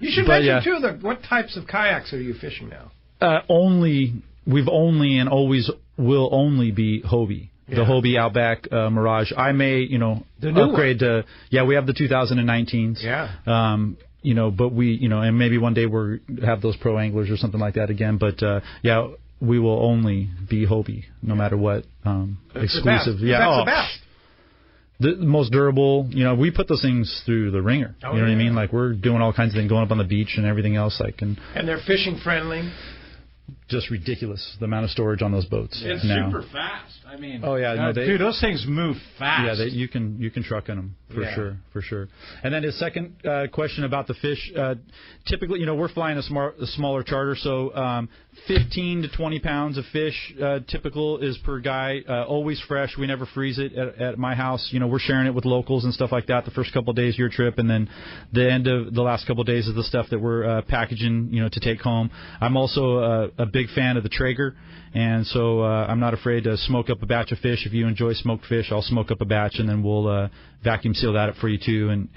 Speaker 2: You should mention too what types of kayaks are you fishing now?
Speaker 5: We've only and always will only be Hobie. The Hobie Outback Mirage. I may upgrade to we have the 2019s.
Speaker 2: Yeah.
Speaker 5: But we and maybe one day we'll have those pro anglers or something like that again. But we will only be Hobie no matter what. Exclusive.
Speaker 2: That's the best.
Speaker 5: The most durable, we put those things through the ringer. You know what I mean? Like, we're doing all kinds of things, going up on the beach and everything else. And
Speaker 2: they're fishing friendly.
Speaker 5: Just ridiculous, the amount of storage on those boats.
Speaker 6: It's
Speaker 5: now.
Speaker 6: super fast. I mean,
Speaker 5: dude,
Speaker 6: those things move fast.
Speaker 5: Yeah, you can truck in them for sure. And then his second question about the fish. Typically, we're flying a smaller charter, so 15 to 20 pounds of fish typical is per guy. Always fresh. We never freeze it at my house. We're sharing it with locals and stuff like that. The first couple of days of your trip, and then the end of the last couple of days is the stuff that we're packaging, to take home. I'm also a big fan of the Traeger, and so I'm not afraid to smoke up a batch of fish. If you enjoy smoked fish, I'll smoke up a batch, and then we'll vacuum seal that up for you too, and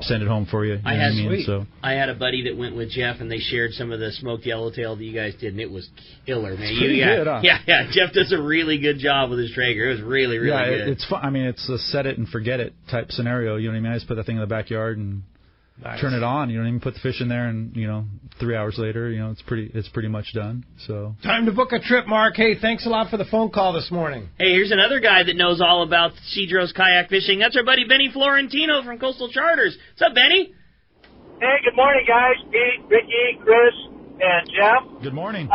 Speaker 5: send it home for you.
Speaker 4: I had a buddy that went with Jeff, and they shared some of the smoked yellowtail that you guys did, and it was killer, man.
Speaker 5: It's pretty good, huh?
Speaker 4: Yeah. Jeff does a really good job with his Traeger. It was really good.
Speaker 5: It's fun. I mean, it's a set it and forget it type scenario. You know what I mean? I just put that thing in the backyard and turn it on. You don't even put the fish in there, and 3 hours later, it's pretty much done. So
Speaker 2: time to book a trip, Mark. Hey, thanks a lot for the phone call this morning.
Speaker 4: Hey, here's another guy that knows all about Cedros kayak fishing. That's our buddy Benny Florentino from Coastal Charters. What's up, Benny?
Speaker 15: Hey, good morning, guys. Pete, Ricky, Chris, and Jeff.
Speaker 5: Good morning.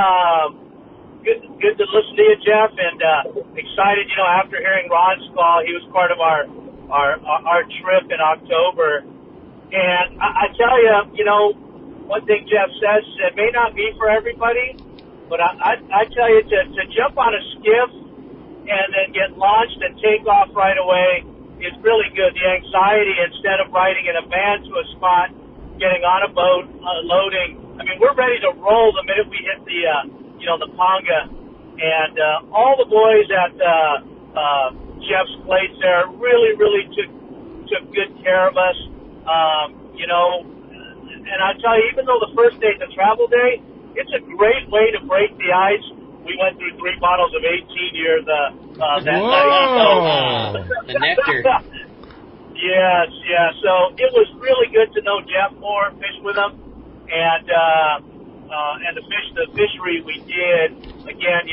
Speaker 15: Good to listen to you, Jeff, and excited. After hearing Ron's call, he was part of our trip in October. And I tell you, one thing Jeff says, it may not be for everybody, but I tell you, to jump on a skiff and then get launched and take off right away is really good. The anxiety, instead of riding in a van to a spot, getting on a boat, loading. I mean, we're ready to roll the minute we hit the Ponga. And all the boys at Jeff's place there really took good care of us. And I tell you, even though the first day is a travel day, it's a great way to break the ice. We went through 3 bottles of 18 year that night.
Speaker 4: The nectar.
Speaker 15: Yes. So it was really good to know Jeff more, fish with him, and the fishery we did. Again,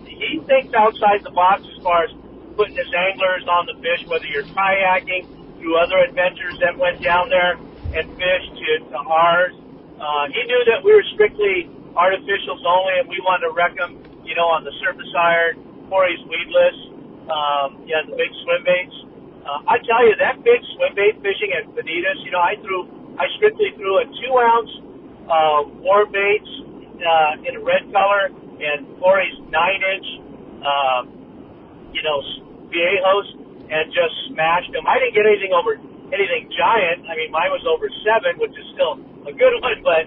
Speaker 15: he thinks outside the box as far as putting as anglers on the fish, whether you're kayaking through other adventures that went down there and fished to ours. He knew that we were strictly artificials only, and we wanted to wreck them, on the surface iron, Corey's weedless, the big swim baits. I tell you, that big swim bait fishing at Bonitas, I strictly threw a 2-ounce war baits in a red color and Corey's 9-inch, viejos, and just smashed them. I didn't get anything giant. I mean, mine was over 7, which is still a good one, but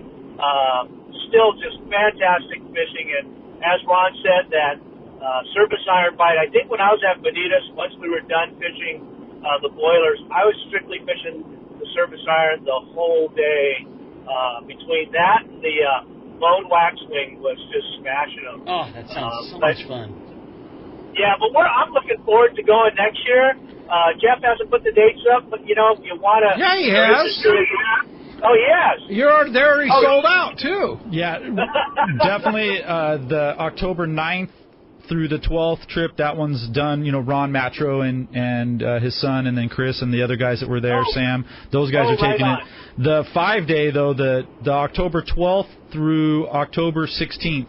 Speaker 15: still just fantastic fishing. And as Ron said, that surface iron bite, I think when I was at Bonitas, once we were done fishing the boilers, I was strictly fishing the surface iron the whole day. Between that and the lone waxwing was just smashing them.
Speaker 4: Oh, that sounds so much fun.
Speaker 15: Yeah, but I'm looking forward to going next year. Jeff hasn't put the dates up, but, if you want to...
Speaker 2: Yeah, he has.
Speaker 15: Oh, he has.
Speaker 2: They're already sold out, too.
Speaker 5: Yeah, definitely the October 9th through the 12th trip, that one's done. Ron Matro and his son, and then Chris and the other guys that were there, Sam, those guys are taking it. The 5-day, though, the October 12th through October 16th,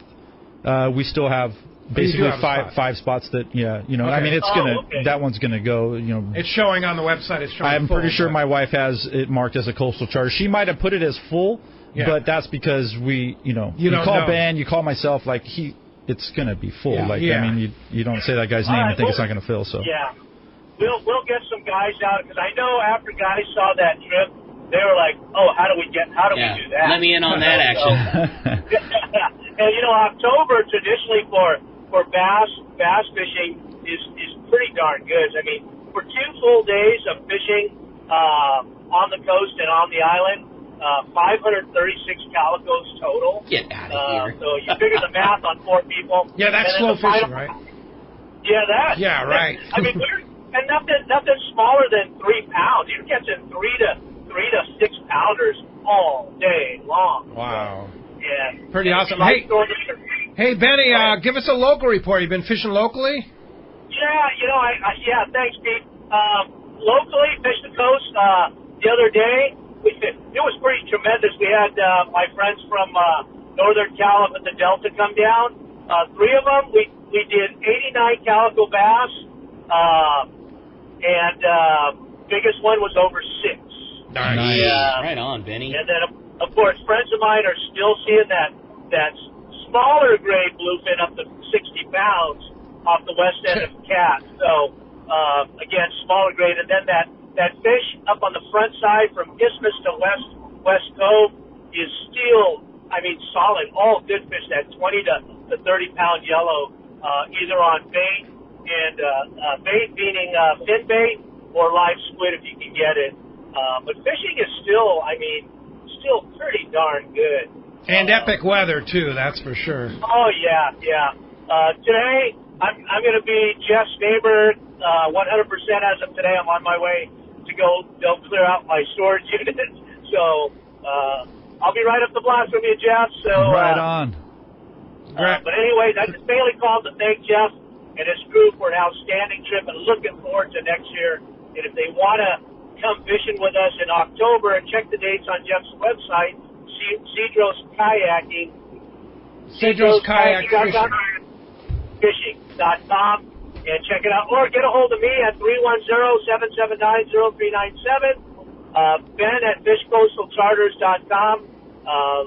Speaker 5: we still have basically five spots that, okay. I mean, it's that one's gonna go,
Speaker 2: It's showing on the website. It's showing
Speaker 5: I'm
Speaker 2: full,
Speaker 5: pretty sure my wife has it marked as a coastal charter. She might have put it as full, but that's because we, you call Ben, you call myself, like it's gonna be full. I mean, you don't say that guy's name and think it's not gonna fill. So
Speaker 15: yeah, we'll get some guys out, because I know after guys saw that trip, they were like, oh, how do we do that?
Speaker 4: Let me in on that action.
Speaker 15: And October traditionally for bass fishing is pretty darn good. I mean, for 2 full days of fishing on the coast and on the island, 536 calicos total.
Speaker 4: Get out of here.
Speaker 15: So you figure the math on 4 people.
Speaker 2: Yeah, that's slow fishing, right?
Speaker 15: Yeah, that.
Speaker 2: Yeah, right.
Speaker 15: I mean, and nothing smaller than 3 pounds. You're catching 3 to 6 pounders all day long.
Speaker 2: Wow.
Speaker 15: Yeah.
Speaker 2: Pretty awesome. Hey, Benny, give us a local report. You been fishing locally?
Speaker 15: Yeah, thanks, Pete. Locally, fished the coast the other day. It was pretty tremendous. We had my friends from Northern Cal up at the Delta come down. 3 of them. We did 89 calico bass, and biggest one was over 6.
Speaker 4: Nice. Right on, Benny.
Speaker 15: And then, of course, friends of mine are still seeing that smaller grade bluefin up to 60 pounds off the west end of Cat. So, again, smaller grade. And then that fish up on the front side from Isthmus to West Cove is still, solid. All good fish, that 20 to 30-pound yellow, either on bait, and bait meaning fin bait or live squid if you can get it. But fishing is still pretty darn good.
Speaker 2: And epic weather, too, that's for sure.
Speaker 15: Oh, yeah. Today, I'm going to be Jeff's neighbor 100% as of today. I'm on my way to go clear out my storage unit. So I'll be right up the block from you, Jeff. So
Speaker 5: right on.
Speaker 15: But anyways, I just mainly called to thank Jeff and his group for an outstanding trip and looking forward to next year. And if they want to come fishing with us in October, and check the dates on Jeff's website, Cedros Kayaking.
Speaker 2: Cedros Kayak
Speaker 15: Fishing.com, and check it out. Or get a hold of me at 310-779-0397. Ben at fishcoastalcharters.com.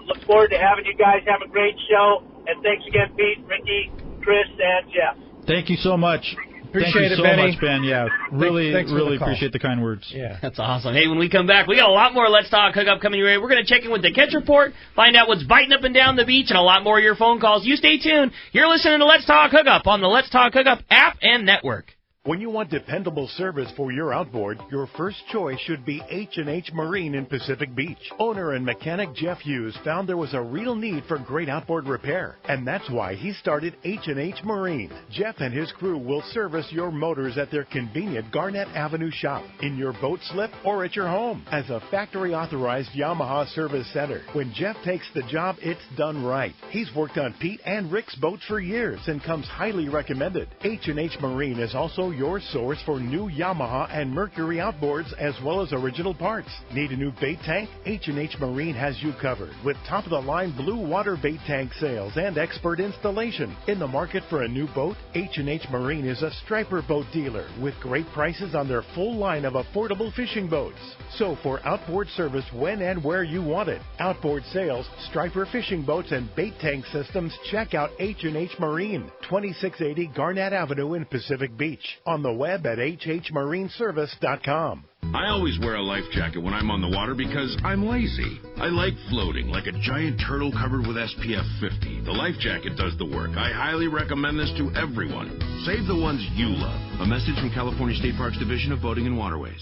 Speaker 15: Look forward to having you guys. Have a great show. And thanks again, Pete, Ricky, Chris, and Jeff.
Speaker 5: Thank you so much.
Speaker 2: Appreciate it,
Speaker 5: so
Speaker 2: Benny.
Speaker 5: much, Ben. Yeah, really appreciate the kind words.
Speaker 2: Yeah,
Speaker 4: that's awesome. Hey, when we come back, we got a lot more Let's Talk Hookup coming your way. We're going to check in with the catch report, find out what's biting up and down the beach, and a lot more of your phone calls. You stay tuned. You're listening to Let's Talk Hookup on the Let's Talk Hookup app and network.
Speaker 3: When you want dependable service for your outboard, your first choice should be H&H Marine in Pacific Beach. Owner and mechanic Jeff Hughes found there was a real need for great outboard repair, and that's why he started H&H Marine. Jeff and his crew will service your motors at their convenient Garnett Avenue shop, in your boat slip, or at your home. As a factory-authorized Yamaha service center, when Jeff takes the job, it's done right. He's worked on Pete and Rick's boats for years and comes highly recommended. H&H Marine is also your source for new Yamaha and Mercury outboards as well as original parts. Need a new bait tank? H&H Marine has you covered with top-of-the-line blue water bait tank sales and expert installation. In the market for a new boat, H&H Marine is a striper boat dealer with great prices on their full line of affordable fishing boats. So for outboard service when and where you want it, outboard sales, striper fishing boats, and bait tank systems, check out H&H Marine, 2680 Garnett Avenue in Pacific Beach. On the web at hhmarineservice.com.
Speaker 16: I always wear a life jacket when I'm on the water because I'm lazy. I like floating like a giant turtle covered with SPF 50. The life jacket does the work. I highly recommend this to everyone. Save the ones you love. A message from California State Parks Division of Boating and Waterways.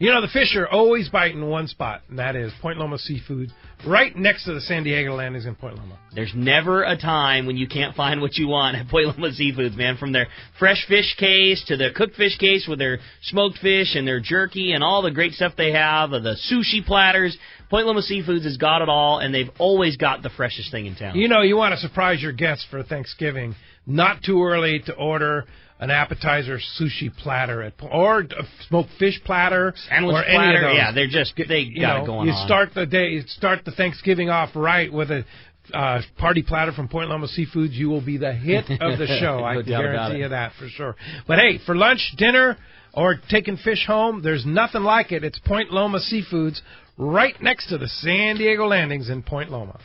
Speaker 2: You know, the fish are always biting one spot, and that is Point Loma Seafood, right next to the San Diego landings in Point Loma.
Speaker 4: There's never a time when you can't find what you want at Point Loma Seafoods, man. From their fresh fish case to their cooked fish case with their smoked fish and their jerky and all the great stuff they have, the sushi platters. Point Loma Seafoods has got it all, and they've always got the freshest thing in town.
Speaker 2: You know, you want to surprise your guests for Thanksgiving. Not too early to order an appetizer sushi platter or a smoked fish platter,
Speaker 4: sandwich
Speaker 2: or
Speaker 4: platter.
Speaker 2: Any of those.
Speaker 4: Yeah, they got it going on.
Speaker 2: You start the Thanksgiving off right with a party platter from Point Loma Seafoods. You will be the hit of the show.
Speaker 4: No
Speaker 2: I can
Speaker 4: doubt about
Speaker 2: guarantee
Speaker 4: it.
Speaker 2: you that for sure. But hey, for lunch, dinner, or taking fish home, there's nothing like it. It's Point Loma Seafoods, right next to the San Diego landings in Point Loma.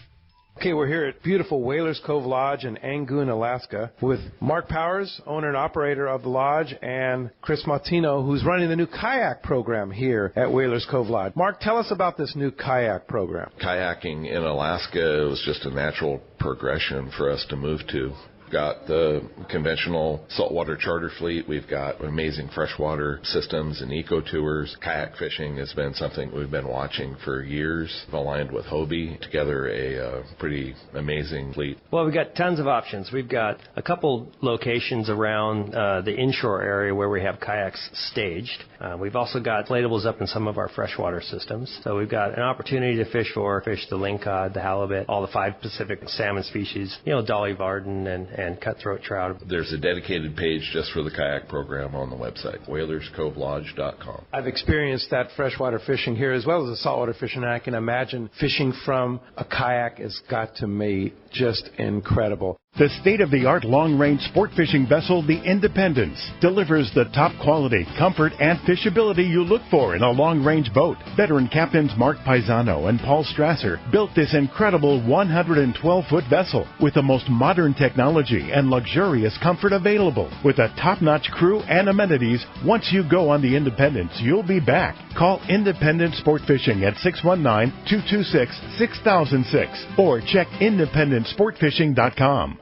Speaker 2: Okay, we're here at beautiful Whalers Cove Lodge in Angoon, Alaska, with Mark Powers, owner and operator of the lodge, and Chris Martino, who's running the new kayak program here at Whalers Cove Lodge. Mark, tell us about this new kayak program.
Speaker 17: Kayaking in Alaska was just a natural progression for us to move to. We've got the conventional saltwater charter fleet. We've got amazing freshwater systems and eco tours. Kayak fishing has been something we've been watching for years. We've aligned with Hobie together a pretty amazing fleet.
Speaker 18: Well, we've got tons of options. We've got a couple locations around the inshore area where we have kayaks staged. We've also got inflatables up in some of our freshwater systems. So we've got an opportunity to fish the lingcod, the halibut, all the 5 Pacific salmon species, Dolly Varden and cutthroat trout.
Speaker 17: There's a dedicated page just for the kayak program on the website, whalerscovelodge.com.
Speaker 2: I've experienced that freshwater fishing here as well as the saltwater fishing, and I can imagine fishing from a kayak has got to be just incredible.
Speaker 3: The state-of-the-art long-range sport fishing vessel, the Independence, delivers the top quality, comfort, and fishability you look for in a long-range boat. Veteran captains Mark Paisano and Paul Strasser built this incredible 112-foot vessel with the most modern technology and luxurious comfort available. With a top-notch crew and amenities, once you go on the Independence, you'll be back. Call Independence Sport Fishing at 619-226-6006 or check IndependenceSportFishing.com.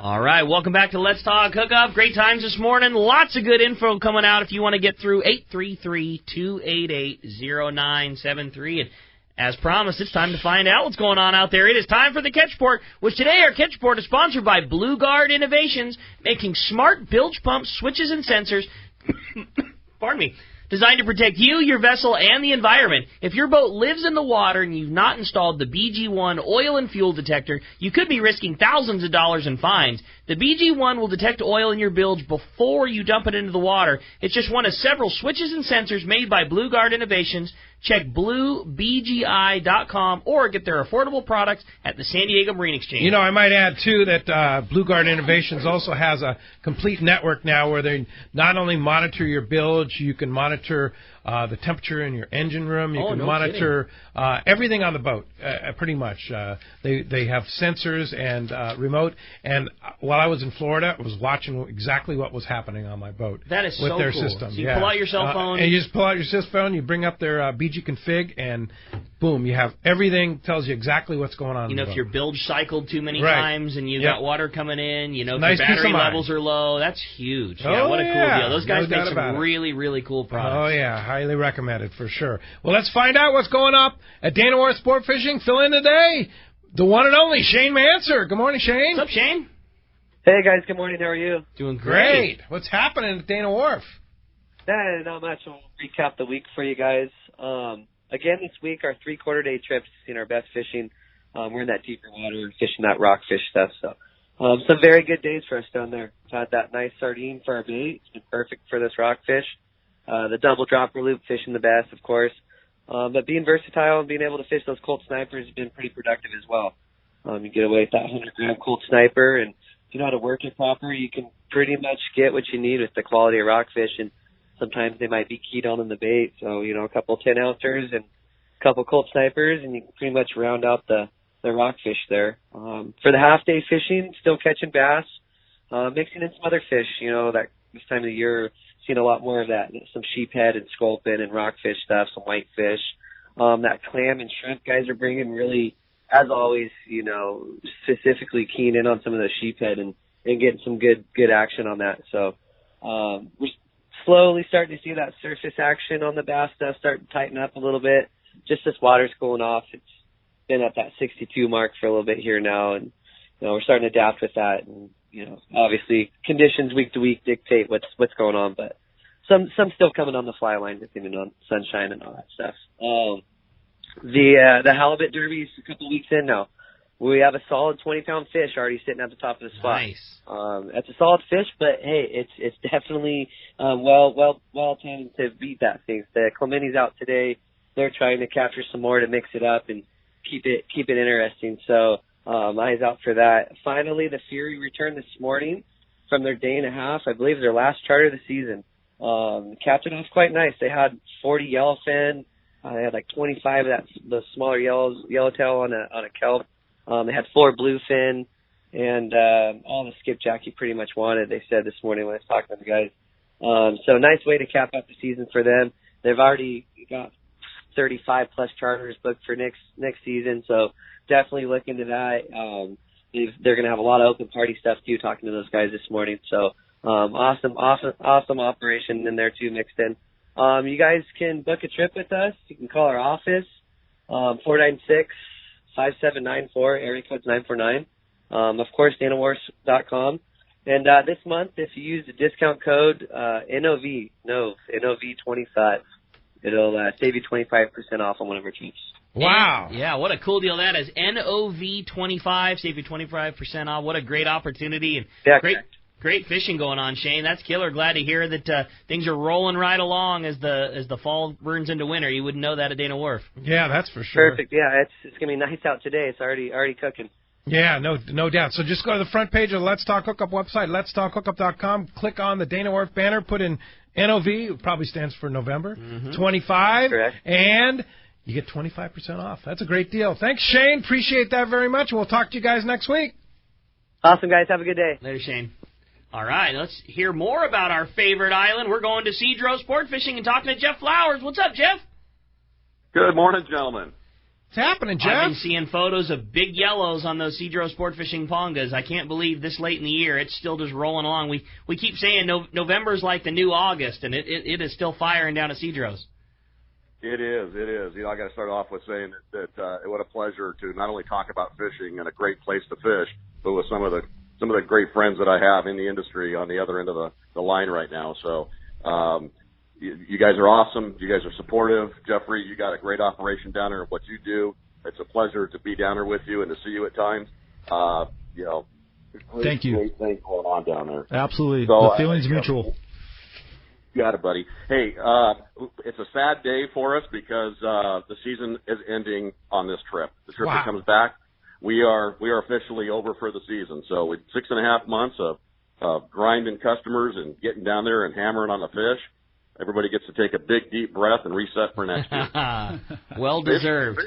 Speaker 4: All right, welcome back to Let's Talk Hookup. Great times this morning. Lots of good info coming out if you want to get through 833-288-0973. And as promised, it's time to find out what's going on out there. It is time for the Catch Report, which today our Catch Report is sponsored by Blue Guard Innovations, making smart bilge pumps, switches, and sensors. Pardon me. Designed to protect you, your vessel, and the environment. If your boat lives in the water and you've not installed the BG1 oil and fuel detector, you could be risking thousands of dollars in fines. The BG1 will detect oil in your bilge before you dump it into the water. It's just one of several switches and sensors made by Blue Guard Innovations. Check bluebgi.com or get their affordable products at the San Diego Marine Exchange.
Speaker 2: I might add, too, that Blue Guard Innovations also has a complete network now where they not only monitor your bilge, you can monitor the temperature in your engine room. You can monitor everything on the boat, pretty much. They have sensors and remote. And while I was in Florida, I was watching exactly what was happening on my boat.
Speaker 4: That is
Speaker 2: with
Speaker 4: so
Speaker 2: their
Speaker 4: cool.
Speaker 2: system.
Speaker 4: So you pull out your cell phone.
Speaker 2: And you just pull out your cell phone, you bring up their BG config, and boom, you have everything, tells you exactly what's going on.
Speaker 4: If your bilge cycled too many
Speaker 2: Right.
Speaker 4: times and you've got water coming in, if
Speaker 2: Nice
Speaker 4: your
Speaker 2: piece
Speaker 4: battery
Speaker 2: of mind.
Speaker 4: levels are low, that's huge.
Speaker 2: Oh,
Speaker 4: What a cool
Speaker 2: yeah.
Speaker 4: deal. Those
Speaker 2: No
Speaker 4: guys
Speaker 2: doubt
Speaker 4: make
Speaker 2: about
Speaker 4: some
Speaker 2: it.
Speaker 4: really, really cool products.
Speaker 2: Oh, yeah, highly recommended for sure. Well, let's find out what's going up at Dana Wharf Sport Fishing. Fill in today, the one and only Shane Manser. Good morning, Shane.
Speaker 4: What's up, Shane?
Speaker 19: Hey, guys. Good morning. How are you?
Speaker 4: Doing
Speaker 2: Great. What's happening at Dana Wharf?
Speaker 19: Not much. I'll recap the week for you guys. Again, this week, our 3/4 day trip has seen our best fishing. We're in that deeper water, fishing that rockfish stuff. So some very good days for us down there. had that nice sardine for our bait. It's been perfect for this rockfish. The double dropper loop fishing the best, of course. But being versatile and being able to fish those Colt snipers has been pretty productive as well. You get away with that 100-gram Colt sniper, and if you know how to work it proper, you can pretty much get what you need with the quality of rockfish. And sometimes they might be keyed on in the bait, so a couple 10-ouncers and a couple Colt snipers, and you can pretty much round out the rockfish there. For the half-day fishing, still catching bass, mixing in some other fish. That this time of the year, seeing a lot more of that. Some sheephead and sculpin and rockfish stuff, some whitefish. That clam and shrimp guys are bringing really, as always, specifically keying in on some of the sheephead and getting some good action on that. So we're slowly starting to see that surface action on the bass stuff starting to tighten up a little bit. Just this water's cooling off. It's been at that 62 mark for a little bit here now, and we're starting to adapt with that. And obviously conditions week to week dictate what's going on, but some still coming on the fly line depending on sunshine and all that stuff. The halibut derby's a couple weeks in now. We have a solid 20-pound fish already sitting at the top of the spot.
Speaker 4: Nice.
Speaker 19: That's a solid fish, but hey, it's definitely well tended to beat that thing. The Clementi's out today. They're trying to capture some more to mix it up and keep it interesting. So eyes out for that. Finally, the Fury returned this morning from their day and a half. I believe their last charter of the season. Capped it off quite nice. They had 40 yellowfin. They had like 25 of the smaller yellowtail on a kelp. They had 4 bluefin and all the skipjack you pretty much wanted, they said this morning when I was talking to the guys. So nice way to cap up the season for them. They've already got 35 plus charters booked for next season, so definitely look into that. They're going to have a lot of open party stuff too, talking to those guys this morning. So awesome operation in there too, mixed in. You guys can book a trip with us. You can call our office, 496-5794, area code's 949. Of course, DanaWars.com. And this month, if you use the discount code NOV25, it'll save you 25% off on one of our trips.
Speaker 4: Wow. Yeah, what a cool deal that is. NOV25, save you 25% off. What a great opportunity. And great fishing going on, Shane. That's killer. Glad to hear that things are rolling right along as the fall burns into winter. You wouldn't know that at Dana Wharf.
Speaker 6: Yeah, that's for sure.
Speaker 19: Perfect. Yeah, it's going to be nice out today. It's already cooking.
Speaker 6: Yeah, no doubt. So just go to the front page of the Let's Talk Hookup website, letstalkhookup.com, click on the Dana Wharf banner, put in NOV, it probably stands for November, 25, correct, and you get 25% off. That's a great deal. Thanks, Shane. Appreciate that very much. We'll talk to you guys next week.
Speaker 19: Awesome, guys. Have a good day.
Speaker 4: Later, Shane. All right, let's hear more about our favorite island. We're going to Cedros Sport Fishing and talking to Jeff Flowers. What's up, Jeff?
Speaker 20: Good morning, gentlemen.
Speaker 6: What's happening, Jeff?
Speaker 4: I've been seeing photos of big yellows on those Cedros Sport Fishing pongas. I can't believe this late in the year it's still just rolling along. We keep saying November's like the new August, and it is still firing down at Cedros.
Speaker 20: It is. I got to start off with saying that what a pleasure to not only talk about fishing and a great place to fish, but with some of the great friends that I have in the industry on the other end of the line right now. So you guys are awesome. You guys are supportive. Jeffrey, you got a great operation down there. What you do, it's a pleasure to be down there with you and to see you at times.
Speaker 5: Thank you.
Speaker 20: Great things going on down there.
Speaker 5: Absolutely.
Speaker 20: So,
Speaker 5: the feeling's mutual.
Speaker 20: You got it, buddy. Hey, it's a sad day for us because the season is ending on this trip. The trip that comes back, we are officially over for the season. So with 6.5 months of grinding customers and getting down there and hammering on the fish, everybody gets to take a big, deep breath and reset for next year.
Speaker 4: Well deserved.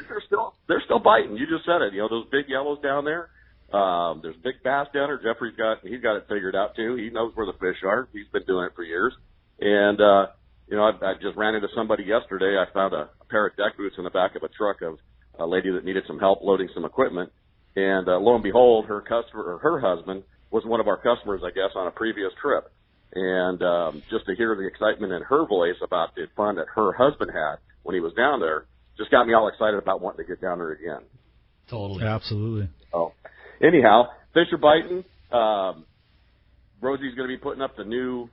Speaker 20: They're still biting. You just said it. Those big yellows down there. There's big bass down there. Jeffrey's got it figured out too. He knows where the fish are. He's been doing it for years. And I just ran into somebody yesterday. I found a pair of deck boots in the back of a truck of a lady that needed some help loading some equipment. And lo and behold, her husband was one of our customers, I guess, on a previous trip. And just to hear the excitement in her voice about the fun that her husband had when he was down there just got me all excited about wanting to get down there again.
Speaker 4: Totally.
Speaker 5: Absolutely.
Speaker 20: Oh, anyhow, fish are biting. Rosie's going to be putting up the new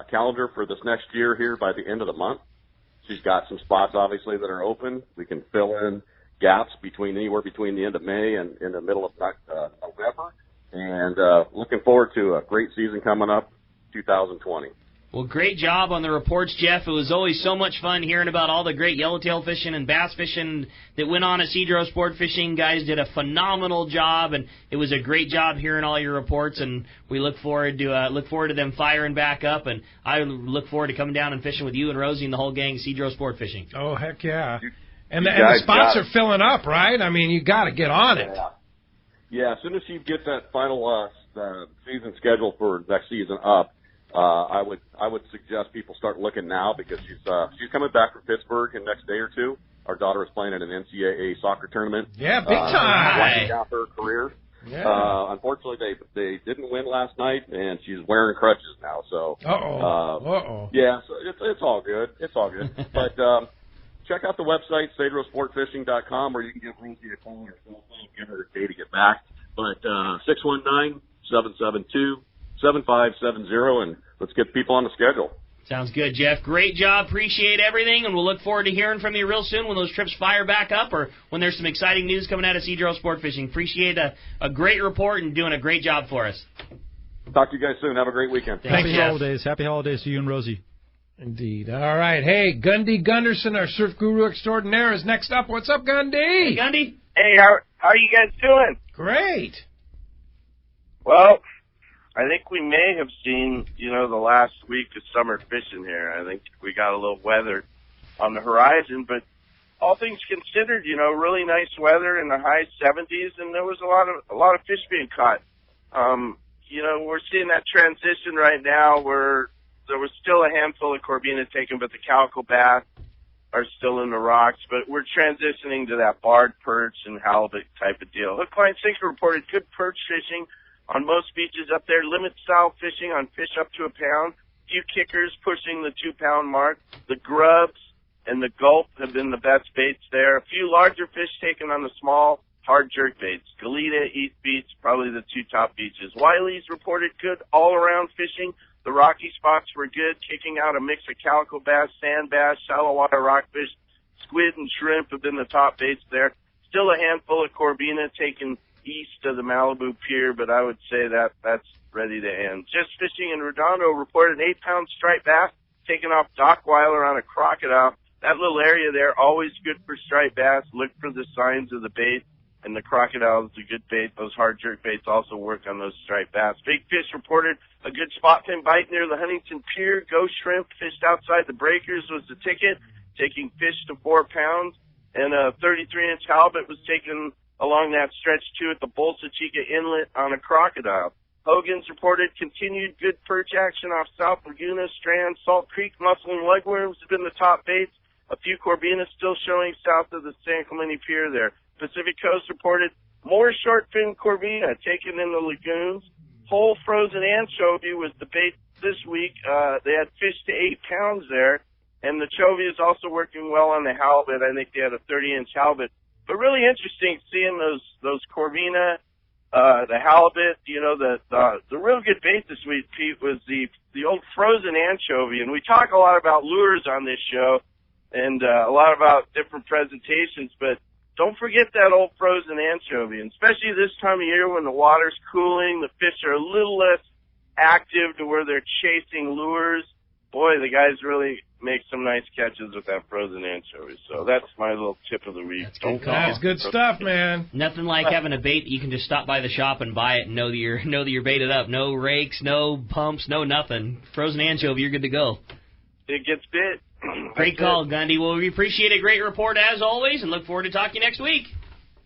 Speaker 20: calendar for this next year here by the end of the month. She's got some spots, obviously, that are open. We can fill in gaps anywhere between the end of May and in the middle of November. and looking forward to a great season coming up, 2020.
Speaker 4: Well, great job on the reports, Jeff. It was always so much fun hearing about all the great yellowtail fishing and bass fishing that went on at Cedros Sport Fishing. Guys did a phenomenal job, and it was a great job hearing all your reports. And we look forward to them firing back up. And I look forward to coming down and fishing with you and Rosie and the whole gang at Cedros Sport Fishing.
Speaker 2: Oh, heck yeah! And the spots are filling up, right? I mean, you got to get on it.
Speaker 20: Yeah, as soon as she gets that final season schedule for next season up, I would suggest people start looking now, because she's coming back from Pittsburgh in the next day or two. Our daughter is playing in an NCAA soccer tournament.
Speaker 2: Yeah, big time.
Speaker 20: Winding down her career. Yeah. Unfortunately, they didn't win last night, and she's wearing crutches now. So, yeah, so it's all good. It's all good. But check out the website, cedrosportfishing.com, where you can give Rosie a call or cell phone, give her a day to get back. But 619-772-7570, and let's get people on the schedule.
Speaker 4: Sounds good, Jeff. Great job. Appreciate everything, and we'll look forward to hearing from you real soon when those trips fire back up, or when there's some exciting news coming out of Cedros Sport Fishing. Appreciate a great report and doing a great job for us.
Speaker 20: Talk to you guys soon. Have a great weekend.
Speaker 5: Happy holidays. Happy holidays to you and Rosie.
Speaker 2: Indeed. All right. Hey, Gundy Gunderson, our surf guru extraordinaire, is next up. What's up, Gundy?
Speaker 4: Hey, Gundy.
Speaker 21: Hey, how are you guys doing?
Speaker 2: Great.
Speaker 21: Well, I think we may have seen, the last week of summer fishing here. I think we got a little weather on the horizon, but all things considered, really nice weather in the high 70s, and there was a lot of fish being caught. We're seeing that transition right now where there was still a handful of corvina taken, but the calico bass are still in the rocks. But we're transitioning to that barred perch and halibut type of deal. Hook, line, sinker reported good perch fishing on most beaches up there. Limit style fishing on fish up to a pound. Few kickers pushing the 2-pound mark. The grubs and the gulp have been the best baits there. A few larger fish taken on the small, hard jerk baits. Goleta, East Beach, probably the two top beaches. Wiley's reported good all-around fishing. The rocky spots were good, kicking out a mix of calico bass, sand bass, shallow water rockfish, squid and shrimp have been the top baits there. Still a handful of corvina taken east of the Malibu Pier, but I would say that's ready to end. Just Fishing in Redondo reported an 8-pound striped bass taken off Dockweiler on a crocodile. That little area there, always good for striped bass. Look for the signs of the bait, and the crocodile is a good bait. Those hard jerk baits also work on those striped bass. Big Fish reported a good spot fin bite near the Huntington Pier. Ghost shrimp fished outside the breakers was the ticket, taking fish to 4 pounds. And a 33-inch halibut was taken along that stretch, too, at the Bolsa Chica Inlet on a crocodile. Hogan's reported continued good perch action off South Laguna, Strand, Salt Creek. Mussel and legworms have been the top baits. A few corvinas still showing south of the San Clemente Pier there. Pacific Coast reported more short fin corvina taken in the lagoons. Whole frozen anchovy was the bait this week. They had fish to 8 pounds there, and the chovy is also working well on the halibut. I think they had a 30-inch halibut. But really interesting seeing those corvina, the halibut. The real good bait this week, Pete, was the old frozen anchovy. And we talk a lot about lures on this show, and a lot about different presentations, but don't forget that old frozen anchovy, and especially this time of year when the water's cooling, the fish are a little less active to where they're chasing lures. Boy, the guys really make some nice catches with that frozen anchovy. So that's my little tip of the week.
Speaker 2: That's good stuff, man.
Speaker 4: Nothing like having a bait that you can just stop by the shop and buy it and know that you're baited up. No rakes, no pumps, no nothing. Frozen anchovy, you're good to go.
Speaker 21: It gets bit.
Speaker 4: Great call, Gundy. Well, we appreciate a great report as always, and look forward to talking to you next week.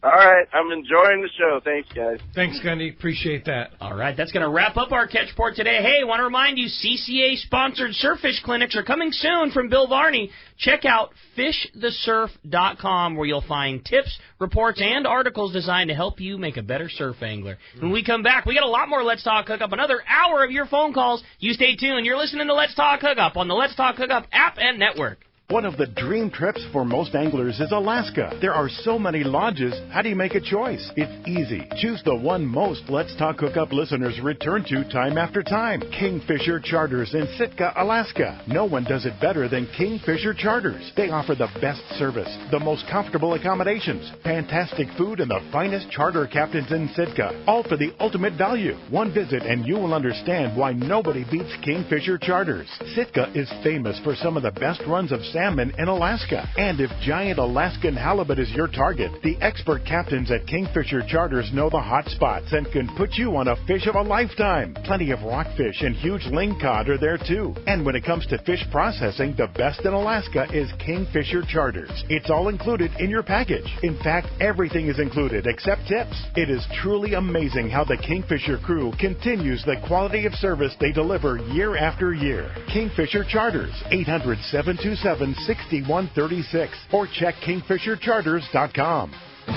Speaker 21: All right. I'm enjoying the show. Thanks, guys.
Speaker 2: Thanks, Gundy. Appreciate that.
Speaker 4: All right. That's going to wrap up our Catch Report today. Hey, I want to remind you, CCA-sponsored surffish clinics are coming soon from Bill Varney. Check out fishthesurf.com, where you'll find tips, reports, and articles designed to help you make a better surf angler. When we come back, we got a lot more Let's Talk Hookup, another hour of your phone calls. You stay tuned. You're listening to Let's Talk Hookup on the Let's Talk Hookup app and network.
Speaker 3: One of the dream trips for most anglers is Alaska. There are so many lodges. How do you make a choice? It's easy. Choose the one most Let's Talk Hookup listeners return to time after time. Kingfisher Charters in Sitka, Alaska. No one does it better than Kingfisher Charters. They offer the best service, the most comfortable accommodations, fantastic food, and the finest charter captains in Sitka. All for the ultimate value. One visit and you will understand why nobody beats Kingfisher Charters. Sitka is famous for some of the best runs of salmon in Alaska. And if giant Alaskan halibut is your target, the expert captains at Kingfisher Charters know the hot spots and can put you on a fish of a lifetime. Plenty of rockfish and huge lingcod are there too. And when it comes to fish processing, the best in Alaska is Kingfisher Charters. It's all included in your package. In fact, everything is included except tips. It is truly amazing how the Kingfisher crew continues the quality of service they deliver year after year. Kingfisher Charters, 800-727-6136 or check kingfishercharters.com.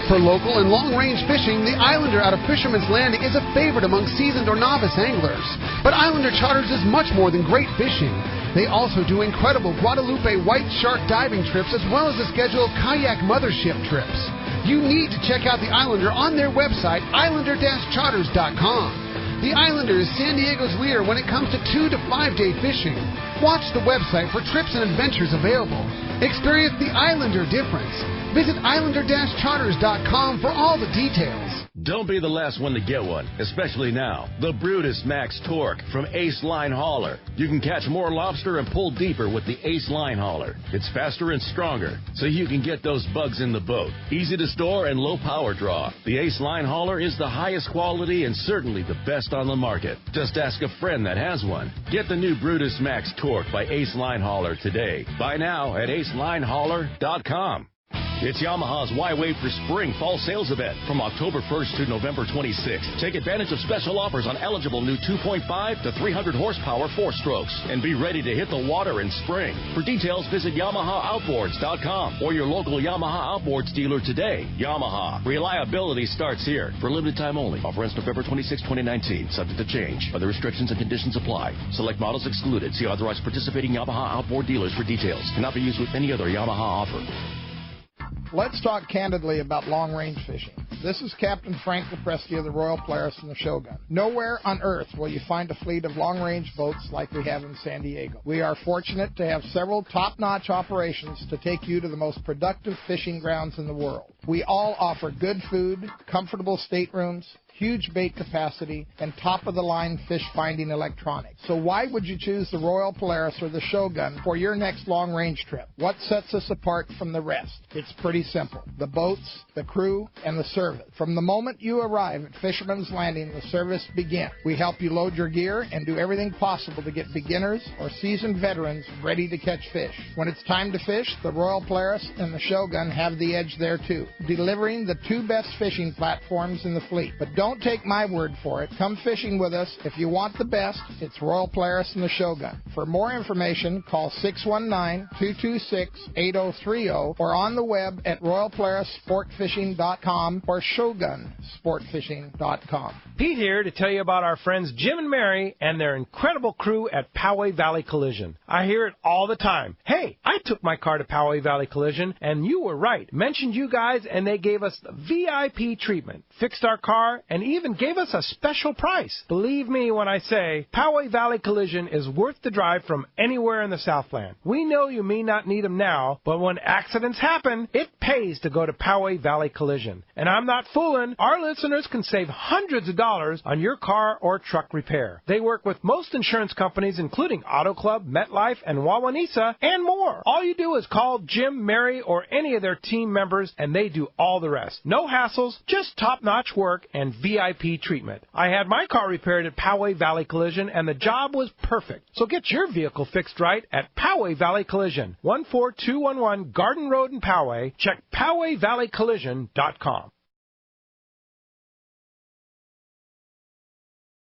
Speaker 1: For local and long-range fishing, the Islander out of Fisherman's Landing is a favorite among seasoned or novice anglers. But Islander Charters is much more than great fishing. They also do incredible Guadalupe white shark diving trips as well as a schedule of kayak mothership trips. You need to check out the Islander on their website, islander-charters.com. The Islander is San Diego's leader when it comes to 2 to 5 day fishing. Watch the website for trips and adventures available. Experience the Islander difference. Visit islander-charters.com for all the details.
Speaker 10: Don't be the last one to get one, especially now. The Brutus Max Torque from Ace Line Hauler. You can catch more lobster and pull deeper with the Ace Line Hauler. It's faster and stronger, so you can get those bugs in the boat. Easy to store and low power draw. The Ace Line Hauler is the highest quality and certainly the best on the market. Just ask a friend that has one. Get the new Brutus Max Torque by Ace Line Hauler today. Buy now at acelinehauler.com. It's Yamaha's Why Wait for Spring Fall Sales Event from October 1st to November 26th. Take advantage of special offers on eligible new 2.5 to 300 horsepower 4-strokes and be ready to hit the water in spring. For details, visit YamahaOutboards.com or your local Yamaha Outboards dealer today. Yamaha. Reliability starts here. For limited time only. Offer ends November 26, 2019. Subject to change. Other restrictions and conditions apply. Select models excluded. See authorized participating Yamaha Outboard dealers for details. Cannot be used with any other Yamaha offer.
Speaker 22: Let's talk candidly about long-range fishing. This is Captain Frank Lepresky of the Royal Polaris and the Shogun. Nowhere on Earth will you find a fleet of long-range boats like we have in San Diego. We are fortunate to have several top-notch operations to take you to the most productive fishing grounds in the world. We all offer good food, comfortable staterooms, huge bait capacity, and top-of-the-line fish-finding electronics. So why would you choose the Royal Polaris or the Shogun for your next long-range trip? What sets us apart from the rest? It's pretty simple. The boats, the crew, and the service. From the moment you arrive at Fisherman's Landing, the service begins. We help you load your gear and do everything possible to get beginners or seasoned veterans ready to catch fish. When it's time to fish, the Royal Polaris and the Shogun have the edge there too, delivering the 2 best fishing platforms in the fleet. But don't take my word for it. Come fishing with us. If you want the best, it's Royal Polaris and the Shogun. For more information, call 619-226-8030 or on the web at royalpolarissportfishing.com or shogunsportfishing.com.
Speaker 2: Pete here to tell you about our friends Jim and Mary and their incredible crew at Poway Valley Collision. I hear it all the time. Hey, I took my car to Poway Valley Collision, and you were right. Mentioned you guys, and they gave us the VIP treatment. Fixed our car, and even gave us a special price. Believe me when I say Poway Valley Collision is worth the drive from anywhere in the Southland. We know you may not need them now, but when accidents happen, it pays to go to Poway Valley Collision. And I'm not fooling. Our listeners can save hundreds of dollars on your car or truck repair. They work with most insurance companies, including Auto Club, MetLife, and Wawanesa, and more. All you do is call Jim, Mary, or any of their team members, and they do all the rest. No hassles, just top-notch work and VIP treatment. I had my car repaired at Poway Valley Collision, and the job was perfect. So get your vehicle fixed right at Poway Valley Collision, 14211 Garden Road in Poway. Check PowayValleyCollision.com.